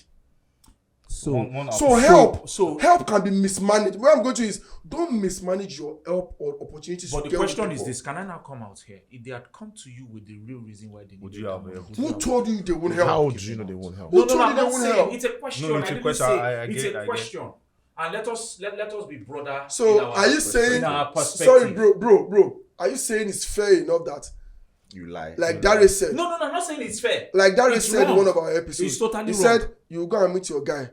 So help can be mismanaged. Where I'm going to is don't mismanage your help or opportunities. But the question is this: can I now come out here? If they had come to you with the real reason why they need help, who told you they won't help? How do you know they won't help? Who told you they won't help? It's a question. No, it's a question. It's a question. And let us be brother. So are you saying? Sorry, bro. Are you saying it's fair enough that? You lie. Like Darius said. No, I'm not saying it's fair. Like Darius said in one of our episodes. It's totally wrong. He said, you go and meet your guy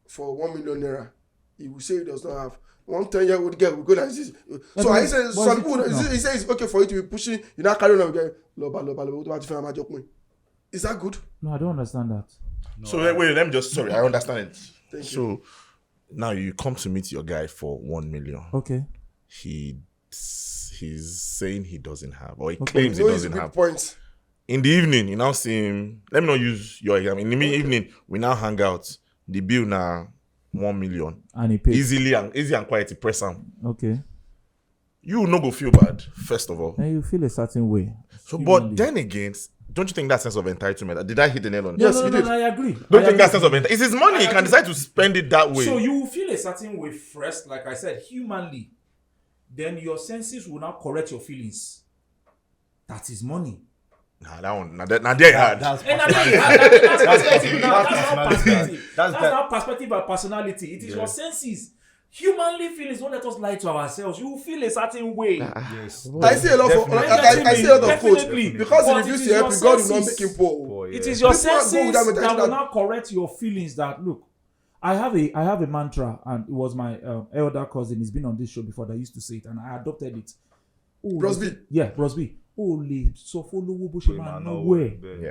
for 1 million naira. He will say he does not have. 1 10-year-old girl will go like this. So I say, some people, he says it's okay for you to be pushing, you not carry on again. Is that good? No, I don't understand that. No, so wait, let me just, sorry, I understand it. Thank you. So now you come to meet your guy for 1 million. Okay. He's saying he doesn't have, or he claims he doesn't have. Points. In the evening, you now see him. Let me not use your example. In the evening, we now hang out. The bill now 1 million. And he pays. Easy and quiet, he press him. Okay. You will not go feel bad, first of all. And you feel a certain way. So, but then again, don't you think that sense of entitlement? Did I hit the nail on? Yes, you did. I agree. Don't think that sense of entitlement? It's his money. He can decide to spend it that way. So you will feel a certain way first, like I said, humanly. Then your senses will now correct your feelings. That is money. Nah, that one. Now they had. That's not perspective and personality. It is your senses. Humanly feelings, don't let us lie to ourselves. You feel a certain way. Yes. I see a lot of I see a lot of quotes because he refused to help you, God will not make him poor. It is your People are senses good with that that mentality will that- now correct your feelings. That look, I have a mantra, and it was my elder cousin. He's been on this show before. That used to say it, and I adopted it. Oh, Brosby. Yeah, Brosby. Holy, so follow Bushman nowhere. Yeah.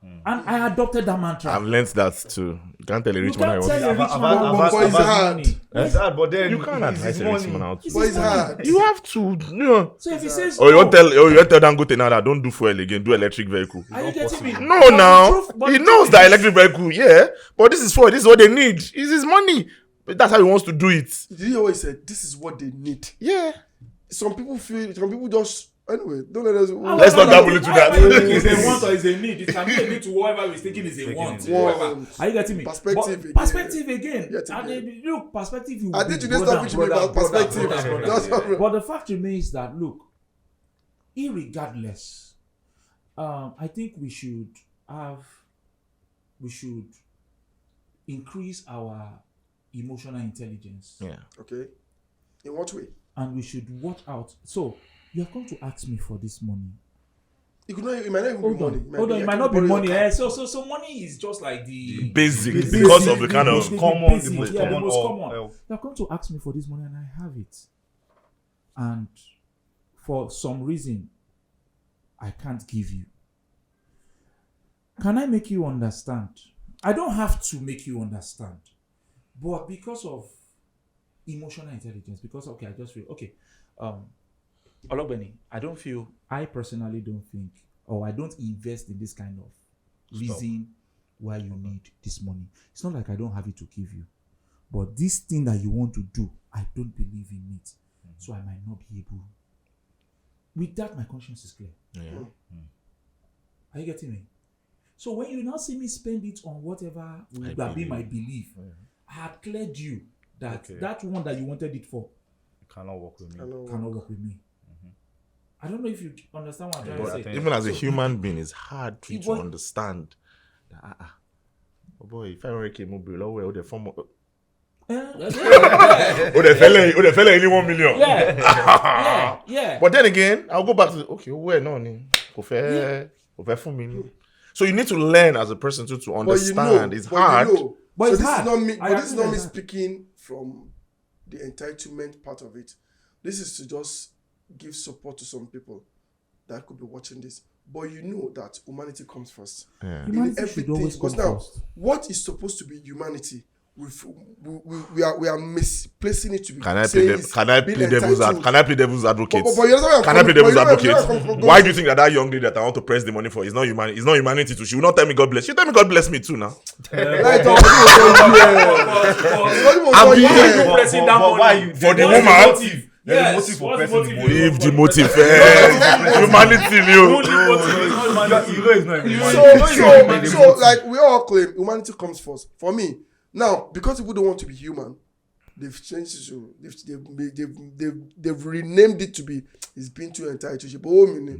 And I adopted that mantra. I've learned that too. You can't tell a rich You man I can't want. tell a rich I've- man I've- what But it's his hard. money. It's hard, but then You can't it's advise his a rich money. man out. It's But his it's money. hard. You have to, you know. So if he says Or you no, want tell Dangote now that don't do fuel again, do electric vehicle. are you getting me? No, But now the truth- but he the knows truth that is- electric vehicle, yeah. But this is for this is what they need. It's his money. But that's how he wants to do it. Did you hear what he said? This is what they need. Yeah. Some people just anyway. Don't let us. Let's not dabble into that. Is a want or is a need? It can be a need to whatever we're thinking is a want. Want. Are you getting me? Perspective But again. perspective again. Yet And again. look, perspective. You I think will be today's brother, topic should be brother, about brother, perspective. brother, That's brother. what- But the fact remains that look, irregardless, I think we should increase our emotional intelligence. Yeah. Okay. In what way? And we should watch out. So you are going to ask me for this money. It might not even be Hold money. on, it might not be money. So money is just like the Basic Basic. because of the kind of Basic. common, Basic. the most Yeah, the common. most or- common. You're going to ask me for this money and I have it. And for some reason, I can't give you. Can I make you understand? I don't have to make you understand. But because of emotional intelligence, because, okay, I just feel, okay, Ologbeni, I personally don't think, or I don't invest in this kind of reason why you need this money. It's not like I don't have it to give you. But this thing that you want to do, I don't believe in it. So I might not be able. With that, my conscience is clear. Yeah. Are you getting me? So when you now see me spend it on whatever will that be my belief, I had cleared you that that one that you wanted it for You cannot work with me. cannot work with me. I don't know if you understand what I'm trying to say. Even as a human being, it's hard to It was- understand that. Oh boy, if I were came over, oh the form. Yeah. Oh the fella, only 1 million. Yeah. But then again, I'll go back to okay, where no ni, kò fẹ́ fún mi ni. So you need to learn as a person to understand. It's hard. But So it's this hard. is not me. I But this is agree not me with that. speaking from the entitlement part of it. This is to just give support to some people that could be watching this. But you know that humanity comes first. Yeah. In Humanity should everything. always Because come now, first. what is supposed to be humanity, we are misplacing it to be. Can I saying play it's being devil's entitled. advocate? But you understand where I'm Can I play coming- devil's but you know where I'm advocate? coming from. Why do you think that young lady that I want to press the money for is not human? It's not humanity too. She will not tell me God bless. She tell me God bless me too now. Like, Abi, For the woman, There's a motive for pressing the money. if the motive, humanity, You know it's not even So like we all claim humanity comes first. For me, now because people don't want to be human, they've changed it to they've renamed it to be it's been too entitled.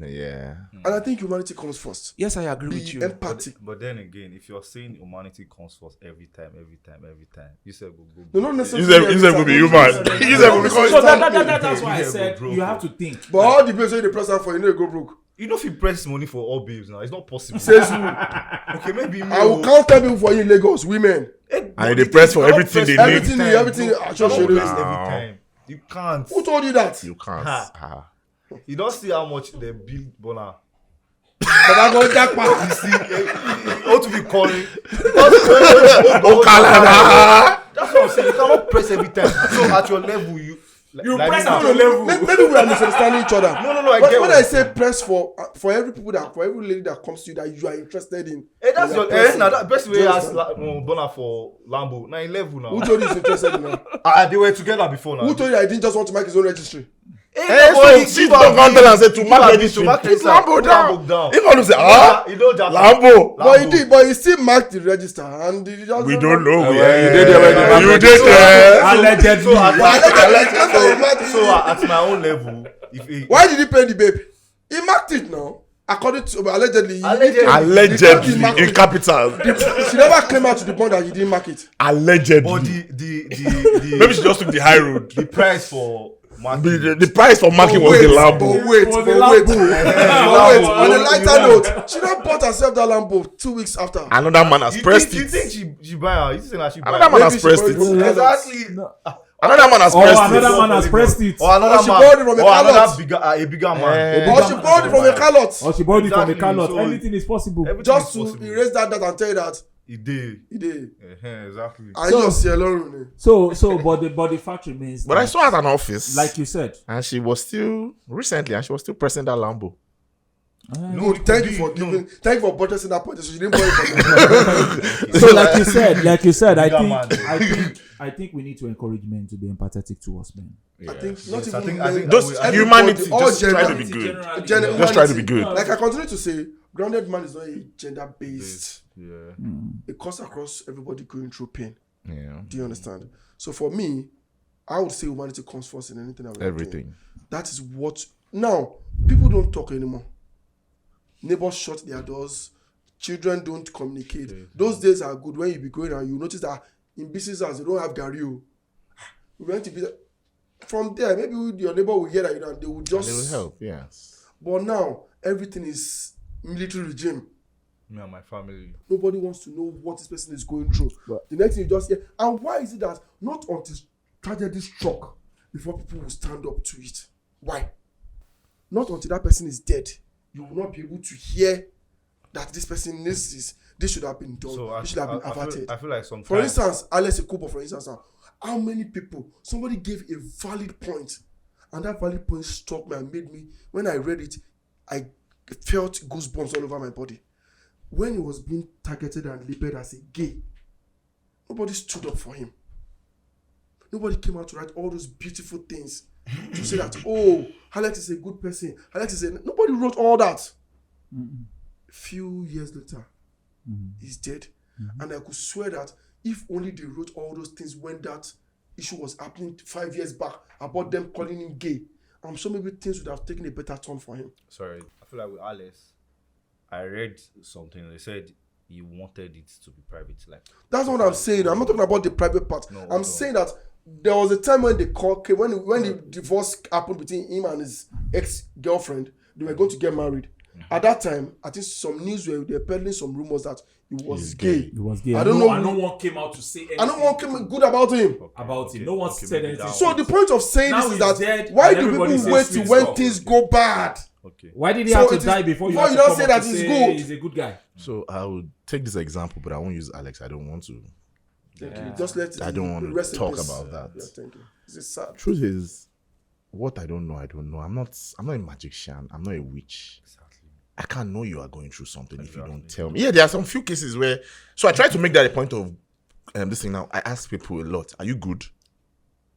yeah. And I think humanity comes first. Yes, I agree with Be you. empathic. But then again, if you're saying humanity comes first every time, you said go. No, not You necessarily. said will be human. You said will be So constant. that's why I Yeah, said bro. you have to think. But all the people say the person for you know you go broke. You know if you press money for all babes now, it's not possible. Says who? Okay, maybe me. I will count 10 people for you in Lagos, women. And they press for everything they need. Everything. You I just can't show you. press every time. You can't. Who told you that? You can't. Ha. You don't see how much they build Bona. But I go jackpot. You see, you ought to be calling. That's what I'm saying. You cannot press every time. So at your level, you press now. at your level. Maybe we are misunderstanding each other. No, I When get when what I you're say press for every lady that comes to you that you are interested in. Hey, that's you are your. pressing. Now that best way Do you ask understand? Bona for Lambo. Now 11 now. Who told you he's interested in her? They were together before now. Who told you I didn't just want to make his own registry? Hey, so she don't come tell and say to mark registry, put Lambo down. If I say, You don't just Lambo. But he did, but he still marked the register and he just We don't know. You did there when the You market- did there. Allegedly. So at Why my own level, if he, did he pay the babe? He marked it now. according to allegedly, Allegedly, in capitals. she never came out to the point that he didn't mark it. Allegedly. But the Maybe she just took the high road. the price for marketing. The price for marking was the Lambo. But wait. On a lighter note, she not bought herself that Lambo 2 weeks after. Another man has pressed You it. think she buy her? You think that she buy Another her? man has Maybe she pressed borrowed it. from the Exactly. Another man has Oh, pressed another it. man has pressed it. Or another she man. borrowed it from a Or another callot. a bigger man. Or she borrowed it from a callot. Or she borrowed it from the Exactly, callot. so- Anything is possible. Everything Just is to possible. erase that and tell you that He did. he did. Exactly. And So- you see alone. So, but the fact remains. But I that, saw her at an office. like you said. and she was still pressing that Lambo. No, thank you for buttressing that point. So she didn't buy it from me. So, like you said, Bigger man. I think we need to encourage men to be empathetic towards men. I think not Yes, even I think men, Just everybody- humanity, all just try to gender- be good. Gender- Just try to be humanity. good. Like I continue to say, grounded man is not a gender based. Yeah. It cuts across everybody going through pain. Yeah. Do you understand? So for me, I would say humanity comes first in anything that we're doing. Everything. That is what. Now, people don't talk anymore. Neighbors shut their doors. Children don't communicate. Those days are good when you be going and you notice that in businesses they don't have Gary. We went to be from there. Maybe your neighbor will hear that you know, they will just. They will help, yes. But now everything is military regime. Me and my family. Nobody wants to know what this person is going through. But- The next thing you just hear. And why is it that not until tragedy struck before people will stand up to it? Why? Not until that person is dead, you will not be able to hear that this person this should have been done. So This should have been I averted. feel like sometimes. For instance, Alex Ekubo, for instance, now, how many people, somebody gave a valid point, and that valid point struck me and made me, when I read it, I felt goosebumps all over my body. When he was being targeted and labeled as a gay, nobody stood up for him. Nobody came out to write all those beautiful things to say that, oh, Alex is a good person. Nobody wrote all that. A few years later, he's dead. And I could swear that if only they wrote all those things when that issue was happening 5 years back about them calling him gay, I'm sure maybe things would have taken a better turn for him. Sorry, I feel like with Alex, I read something. They said he wanted it to be private. Like That's what I'm saying. I'm not talking about the private part. No, I'm no. saying that there was a time when the call came, when the divorce happened between him and his ex-girlfriend. They were going to get married. At that time, I think some news were peddling some rumors that he was gay. It was gay. I don't know. And no one came out to say anything. I don't want him good about him. about him. No one said maybe anything. that So the point of saying Now this is he's that dead why and do everybody people says wait sweet till when stuff. things go bad? okay. Why did he So have to it is- die before you before have you to don't come say up that to he's say good. he's a good guy? So I would take this example, but I won't use Alex. I don't want to. Thank you. Just let it I don't want to rest in talk peace. about that. Yeah, thank you. It's sad. Truth is, what I don't know, I don't know. I'm not a magician. I'm not a witch. Exactly. I can't know you are going through something if you Exactly. don't tell me. Yeah, there are some few cases where. So I try to make that a point of this thing now. I ask people a lot, are you good?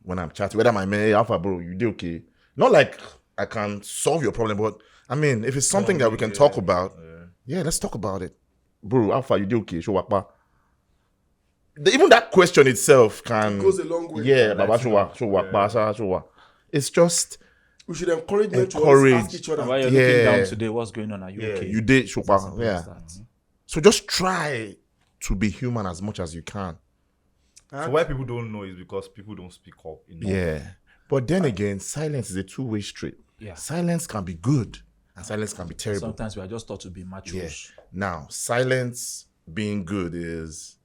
When I'm chatting, whether my man, hey, Alpha, bro, you do okay? Not like I can solve your problem, but I mean, if it's something that we can talk about, yeah, let's talk about it. Bro, Alpha, you do okay? Show wakpa. Even that question itself can. Goes a long way. Yeah, Baba, show wakpa, show wakpa. It's just. We should encourage men to always ask Encourage. each other. Why you're Yeah. looking down today? What's going on? Are you okay? You did Shopa. Simple Yeah. as that. So just try to be human as much as you can. So why people don't know is because people don't speak up enough. Yeah. But then again, silence is a two-way street. Yeah. Silence can be good and silence can be terrible. Sometimes we are just taught to be Yeah. machos. Now, silence being good is,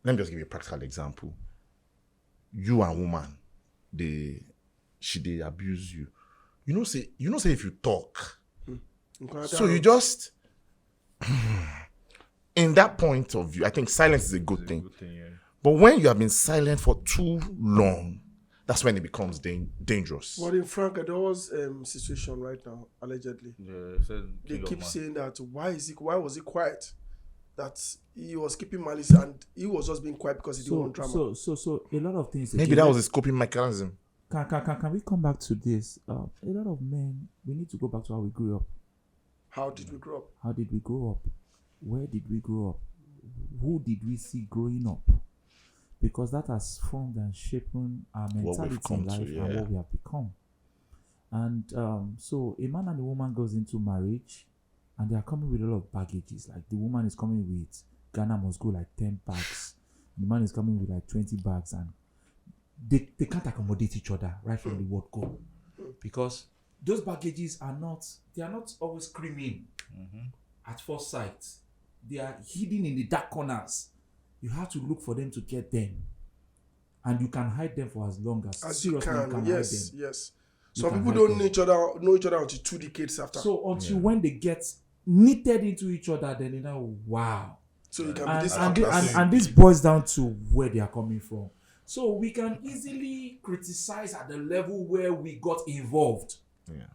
let me just give you a practical example. You and woman, they abuse you. You know, say if you talk, so you just in that point of view, I think silence is a good thing. Good thing, yeah. But when you have been silent for too long, that's when it becomes dangerous. But in Frank, there was situation right now, allegedly. Yeah, said They kill keep of man. saying that why was he quiet? That he was keeping malice and he was just being quiet because he didn't want drama. So a lot of things. Maybe that was his coping mechanism. Can we come back to this? A lot of men, we need to go back to how we grew up. How did we grow up? How did we grow up? Where did we grow up? Who did we see growing up? Because that has formed and shaped our What we've mentality come in to, life yeah. and what we have become. And so a man and a woman goes into marriage, and they are coming with a lot of baggages. Like the woman is coming with Ghana must go like 10 bags. The man is coming with like 20 bags, and they can't accommodate each other right from the word go, because those baggages are not always screaming at first sight. They are hidden in the dark corners. You have to look for them to get them, and you can hide them for as long as you seriously can. you can Yes, hide them. yes. You Some can people hide don't them. know each other until 2 decades after. So until when they get knitted into each other, then you know, wow. So you can be And, this and, thi- outclass. and this boils down to where they are coming from. So we can easily criticize at the level where we got involved. Yeah.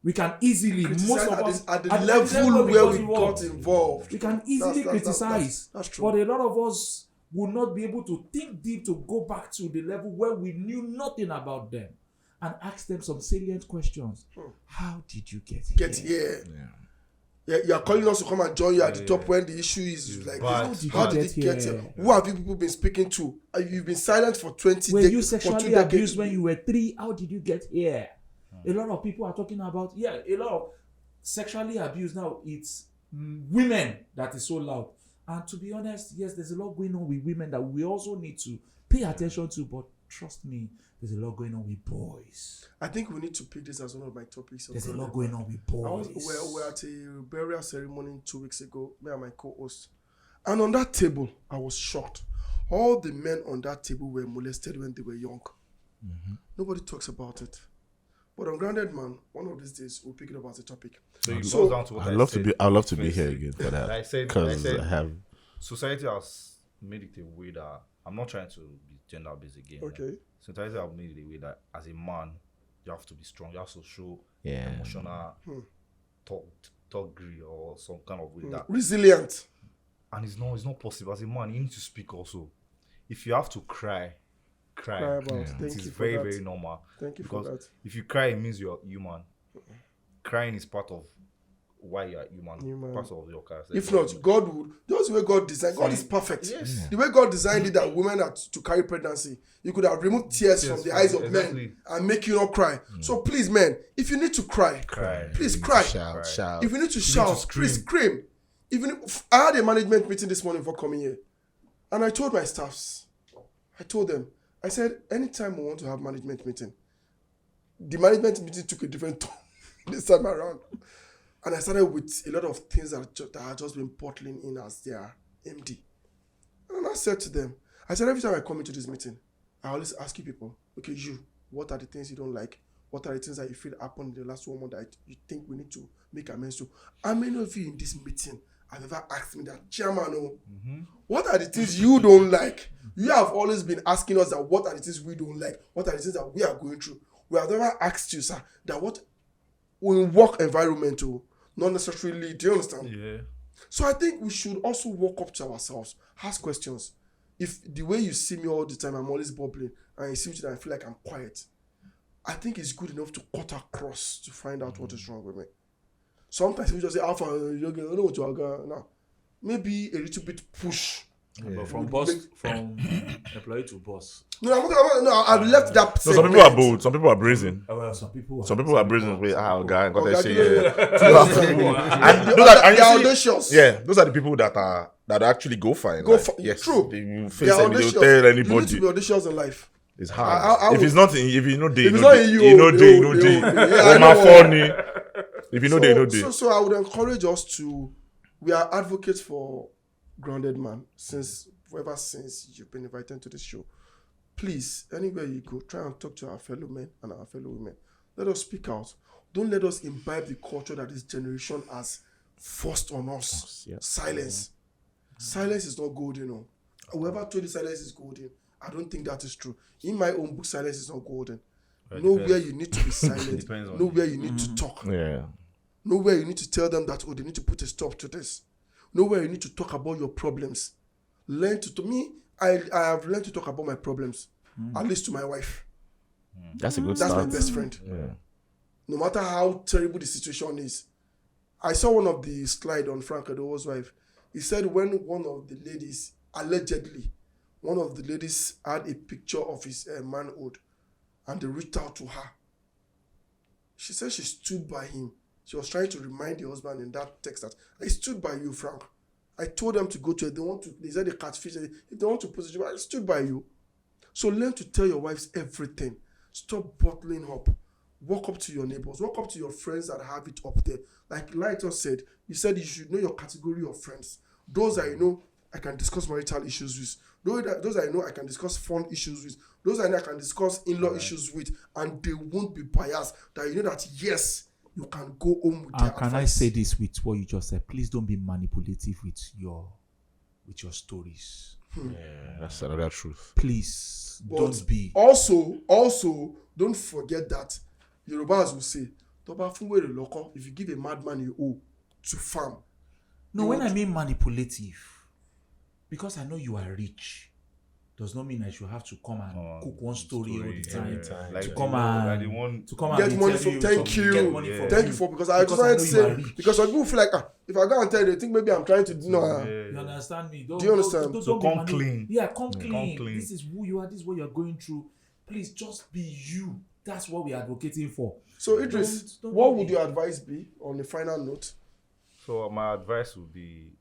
We can easily, Criticize most of at us, the at the level where we got involved. We can easily criticize. That's true. But a lot of us will not be able to think deep to go back to the level where we knew nothing about them and ask them some salient questions. How did you get here? Get here. Yeah, you are calling us to come and join you at the top when the issue is like, how did it get here? Who have you people been speaking to? You've been silent for 20 Were decades. you for 2 sexually decades. abused when you were 3? How did you get here? A lot of people are talking about, a lot of sexually abused now. It's women that is so loud. And to be honest, yes, there's a lot going on with women that we also need to pay attention to. But trust me, there's a lot going on with boys. I think we need to pick this as one of my topics. There's a lot going on with boys. We're at a burial ceremony 2 weeks ago, me and my co-host. And on that table, I was shocked. All the men on that table were molested when they were young. Nobody talks about it. But on Grounded Man, one of these days, we'll pick it up as a topic. So it So- goes down to what I'd love to be first. here again for that. I said, Because I have. society has made it a way that I'm not trying to be gender based again. Okay. Society has made it a way that as a man, you have to be strong. You have to show Yeah. emotional thuggery or some kind of way that, Resilient. and it's not possible. As a man, you need to speak also. If you have to cry. Cry about. Yeah. It Thank is you for very, that. very normal. Thank you for Because that. if you cry, it means you're human. Crying is part of why you're human. Part of your character. If not, God would. Just the way God designed. God is perfect. Yes. The way God designed it that women are to carry pregnancy, you could have removed tears from the eyes of men exactly. and make you not cry. So please, men, if you need to cry, Cry. please cry. Shout. If you need to shout, scream. please scream. Even if, I had a management meeting this morning before coming here, and I told my staffs, I said, anytime we want to have management meeting, the management meeting took a different tone this time around. And I started with a lot of things that had just been bottling in as their MD. And I said to them, every time I come into this meeting, I always ask you people, okay, what are the things you don't like? What are the things that you feel happened in the last 1 month that you think we need to make amends to? How many of you in this meeting have ever asked me that, Chairman, what are the things you don't like? You have always been asking us that what are the things we don't like? What are the things that we are going through? We have never asked you, sir, that what in work environment, not necessarily, do you understand? Yeah. So I think we should also walk up to ourselves, ask questions. If the way you see me all the time, I'm always bubbling, and you see me that I feel like I'm quiet, I think it's good enough to cut across to find out what is wrong with me. Sometimes we just say, Alpha, you don't know what you are going now. Maybe a little bit push. But from employee to boss. I've left that. No, some people are bold. Some people are brazen. Well, Some people are brazen. Wait, guy, got that shit. And And they are audacious. yeah, those are the people that actually go fine. Yes, True. They will They face are them. They'll audacious. tell You need anybody. to be audacious in life. It's hard. I If it's not in, if you know day, If it's not in you, you know day, you know day. I Oh my know. funny. If you know day, you know day. So I would encourage us to. We are advocates for Grounded Man ever since you've been invited to this show. Please, anywhere you go, try and talk to our fellow men and our fellow women. Let us speak out. Don't let us imbibe the culture that this generation has forced on us. Yes. Silence. Silence is not golden. Whoever told you silence is golden, I don't think that is true. In my own book, silence is not golden. Nowhere you need to be silent. Depends on Nowhere you need to talk. Yeah. Nowhere you need to tell them that, they need to put a stop to this. Nowhere you need to talk about your problems. I have learned to talk about my problems, at least to my wife. That's a good That's start. my best friend. Yeah. No matter how terrible the situation is. I saw one of the slide on Frank Adowo's wife. He said when one of the ladies, allegedly, had a picture of his manhood and they reached out to her She said she stood by him. She was trying to remind the husband in that text that I stood by you, Frank. I told them to go to it. They said they catfish. If they want to post it, I stood by you. So learn to tell your wives everything. Stop bottling up. Walk up to your neighbors. Walk up to your friends that have it up there. Like Lighton said, you said you should know your category of friends. Those that you know I can discuss marital issues with. Those that I know I can discuss fun issues with. Those that I know I can discuss in-law issues with. And they won't be biased. That you know that, yes, you can go home with their Can advice. I say this with what you just said? Please don't be manipulative with your stories. Yeah, that's another truth. Please But don't be. Also, don't forget that Yorubas will say, if you give a madman a hoe to farm. No, when I mean manipulative, because I know you are rich, does not mean I should have to come and cook one story all the time. Like To come and Get money tell for thank you. Get money from Thank you for because I just wanted to know you are say rich. because some people feel like if I go and tell you, they think maybe I'm trying to You understand me? Do you understand? So be come clean. Yeah, come clean. clean. This is who you are. This is what you're going through. Please just be you. That's what we're advocating for. So Idris, Don't what be- would your advice be on the final note? So my advice would be,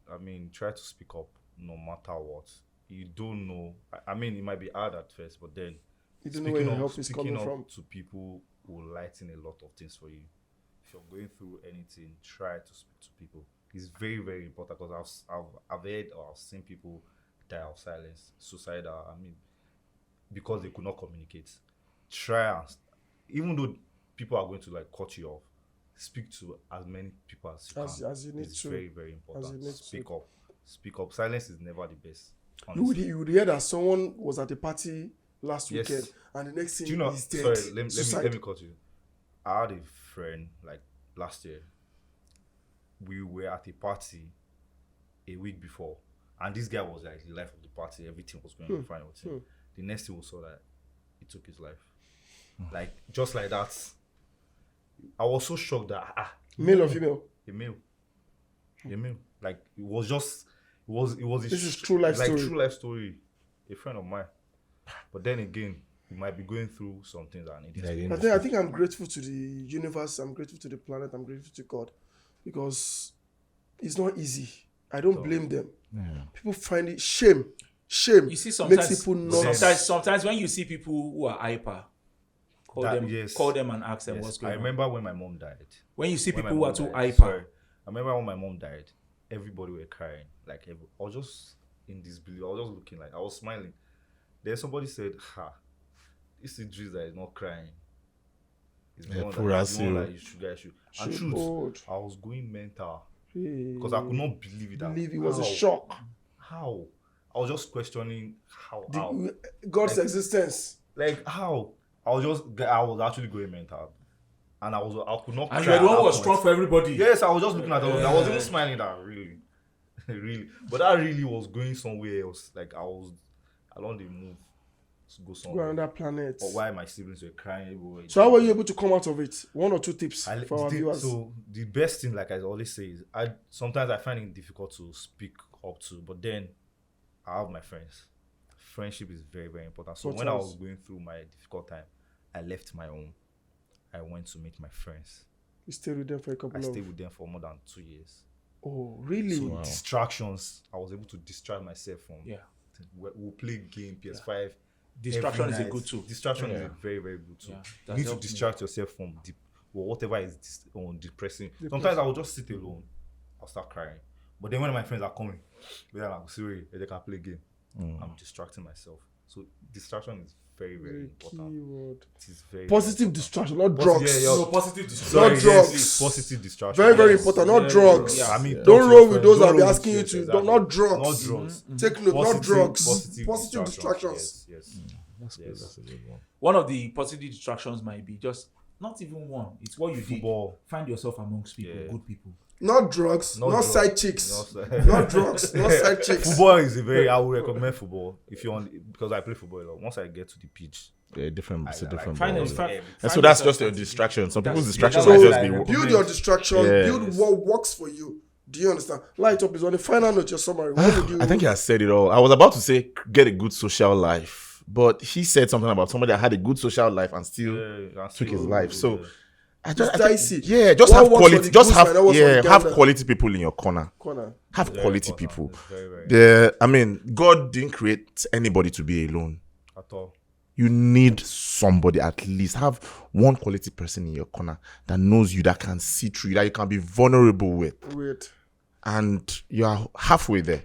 try to speak up no matter what. You don't know. It might be hard at first, but then You don't know where your help is speaking coming up from. to people will lighten a lot of things for you. If you're going through anything, try to speak to people. It's very, very important because I've heard or I've seen people die of silence, suicidal. Because they could not communicate. Try and even though people are going to like cut you off, speak to as many people as you can. As you need It's to. very, very important. need Speak to. up. Speak up. Silence is never the best. You would hear that someone was at a party last Yes. weekend and the next thing Do you know? he's dead. Sorry, let me cut you. I had a friend like last year. We were at a party a week before, and this guy was like the life of the party. Everything was going fine with him. The next thing we saw that he took his life, like just like that. I was so shocked that Male or female? a male. Like it was just it was a This is true life story. true life story. A friend of mine, but then again, he might be going through some things and it is. I think I'm grateful to the universe. I'm grateful to the planet. I'm grateful to God because it's not easy. I don't blame them. People find it shame. You see, sometimes, makes people not. sometimes when you see people who are hyper, call them and ask them Yes, what's going I on. remember when my mom died. When you see When people my who are mom too died, hyper, sorry. I remember when my mom died, everybody were crying. Like I was just in disbelief. I was just looking like I was smiling. Then somebody said, this Idris that is not crying. It's the one that you should. And truth, I was going mental because I could not believe it. Believe it was a shock. How? I was just questioning how. God's existence. Like how? I was actually going mental. And I could not and cry you're the at one that who was point. strong for everybody. Yes, I was just looking at it. I was even smiling that really. Really. But that really was going somewhere else. Like I don't even move to go Go somewhere. on that planet. Or why my siblings were crying everywhere. So how were you able to come out of it? 1 or 2 tips for our viewers. So the best thing, like I always say, is sometimes I find it difficult to speak up to, but then I have my friends. Friendship is very, very important. So when I was going through my difficult time, I left my home. I went to meet my friends. You stayed with them for a couple I of... stayed with them for more than 2 years. Oh, really? So distractions, I was able to distract myself from. Yeah. We'll play game, PS5. Distraction every is a night. good tool. Distraction is a very, very good tool. Yeah, You that's need to helped me. distract yourself from whatever is depressing. Sometimes I will just sit alone. I'll start crying. But then when my friends are coming, then I'm sorry, they can play game. I'm distracting myself. So distraction is very, very important. Keyword. It is very Positive distraction, not drugs. yeah, So positive distraction. Sorry, Not yes, drugs. positive distraction. Very, very Yes. important. Not drugs. Yeah, Don't talk to your roll with friends. those that Don't will be roll asking you with- to. exactly. Not drugs. Not drugs. Take note, not drugs. Positive distractions. Yes. That's good. That's a good one. One of the positive distractions might be just not even one. It's what you Football. did. Find yourself amongst people, Yeah. good people. Not drugs. Not drugs. side chicks. Not- Not drugs. Not side chicks. Football is I would recommend football if you want because I play football a lot. Once I get to the pitch, Yeah, different. It's a different. Find ball. it. And so that's just your distraction. Some people's distractions So might just be. build your distraction. Yeah. Build what works for you. Do you understand? Light up is on the final note. Your summary. What would you? I think he has said it all. I was about to say get a good social life, but he said something about somebody that had a good social life and still took his life. So It's dicey. Just What have works for quality. the Just goose might not work for the have gander. quality people in your corner. Have Very quality important. people. It's very, very God didn't create anybody to be alone. at all. You need somebody, at least have one quality person in your corner that knows you, that can see through you, that you can be vulnerable with. Wait. And you are halfway there,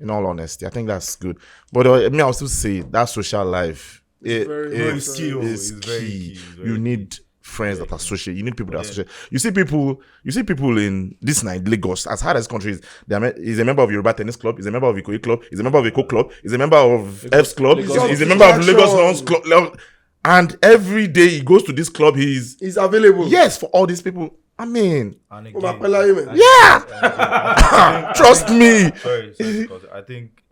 in all honesty. I think that's good. But I'll still say that social life very is important. It's very key. It's very You need friends that associate. You need people that associate. You see people in this night, Lagos, as hard as country is, he's a member of Yoruba Tennis Club, he's a member of Ikoyi Club, he's a member of Eko Club, he's a member of F's Club, he's a member of Lagos Lions Club. And every day he goes to this club, he's available. Yes, for all these people. I mean, And yeah. Trust me. Sorry, because I think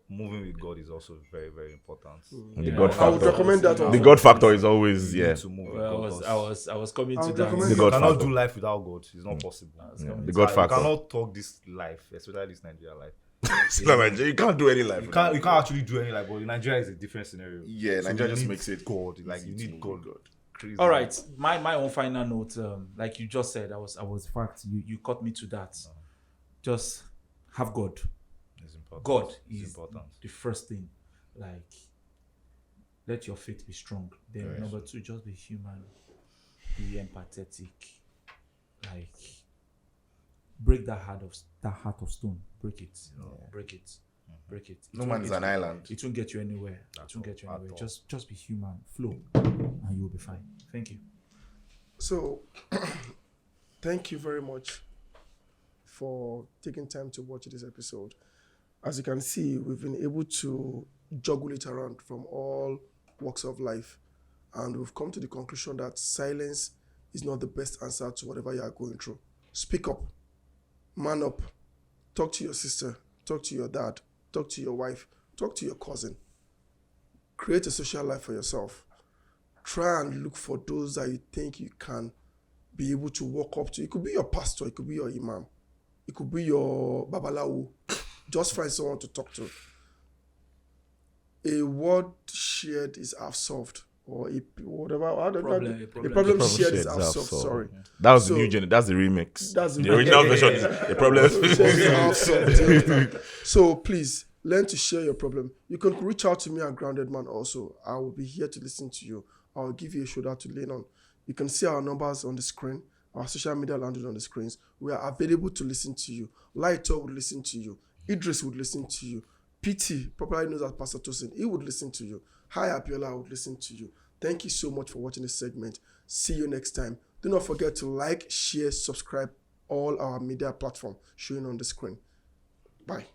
moving with God is also very, very important. The God I would factor. recommend that. The also. God factor is always You yeah. need to move with Well, God. 'Cause I was coming I to would that. recommend The you God cannot factor. do life without God. It's not possible. The God You factor. cannot talk this life, especially this Nigeria life. It's not Nigeria. You can't do any life. You can't actually do any life, but in Nigeria is a different scenario. Yeah, So Nigeria you just need makes it God. Like you easy need to God. move Crazy. All right, my own final note, like you just said, I was in fact you caught me to that. Just have God. It's important. God It's is important. the first thing. Like, let your faith be strong. Then Yes. number 2, just be human, be empathetic. Like, break that heart of stone. Break it. Break it. Break it. No man is an island. It won't get you anywhere. It won't get you At anywhere. all. Just be human, flow, and you'll be fine. Thank you. So, thank you very much for taking time to watch this episode. As you can see, we've been able to juggle it around from all walks of life. And we've come to the conclusion that silence is not the best answer to whatever you are going through. Speak up. Man up. Talk to your sister. Talk to your dad. Talk to your wife. Talk to your cousin. Create a social life for yourself. Try and look for those that you think you can be able to walk up to. It could be your pastor. It could be your imam. It could be your babalawo. Just find someone to talk to. A word shared is half solved. Or a problem shared is half solved. Sorry. That was So- the new gen. That's the remix. That's The original version is the problem. shared is half solved. So please learn to share your problem. You can reach out to me at Grounded Man also. I will be here to listen to you. I will give you a shoulder to lean on. You can see our numbers on the screen, our social media landed on the screens. We are available to listen to you. Lighto would listen to you. Idris would listen to you. PT, popularly known as Pastor Tosin, he would listen to you. Hi Apiola would listen to you. Thank you so much for watching this segment. See you next time. Do not forget to like, share, subscribe all our media platforms showing on the screen. Bye.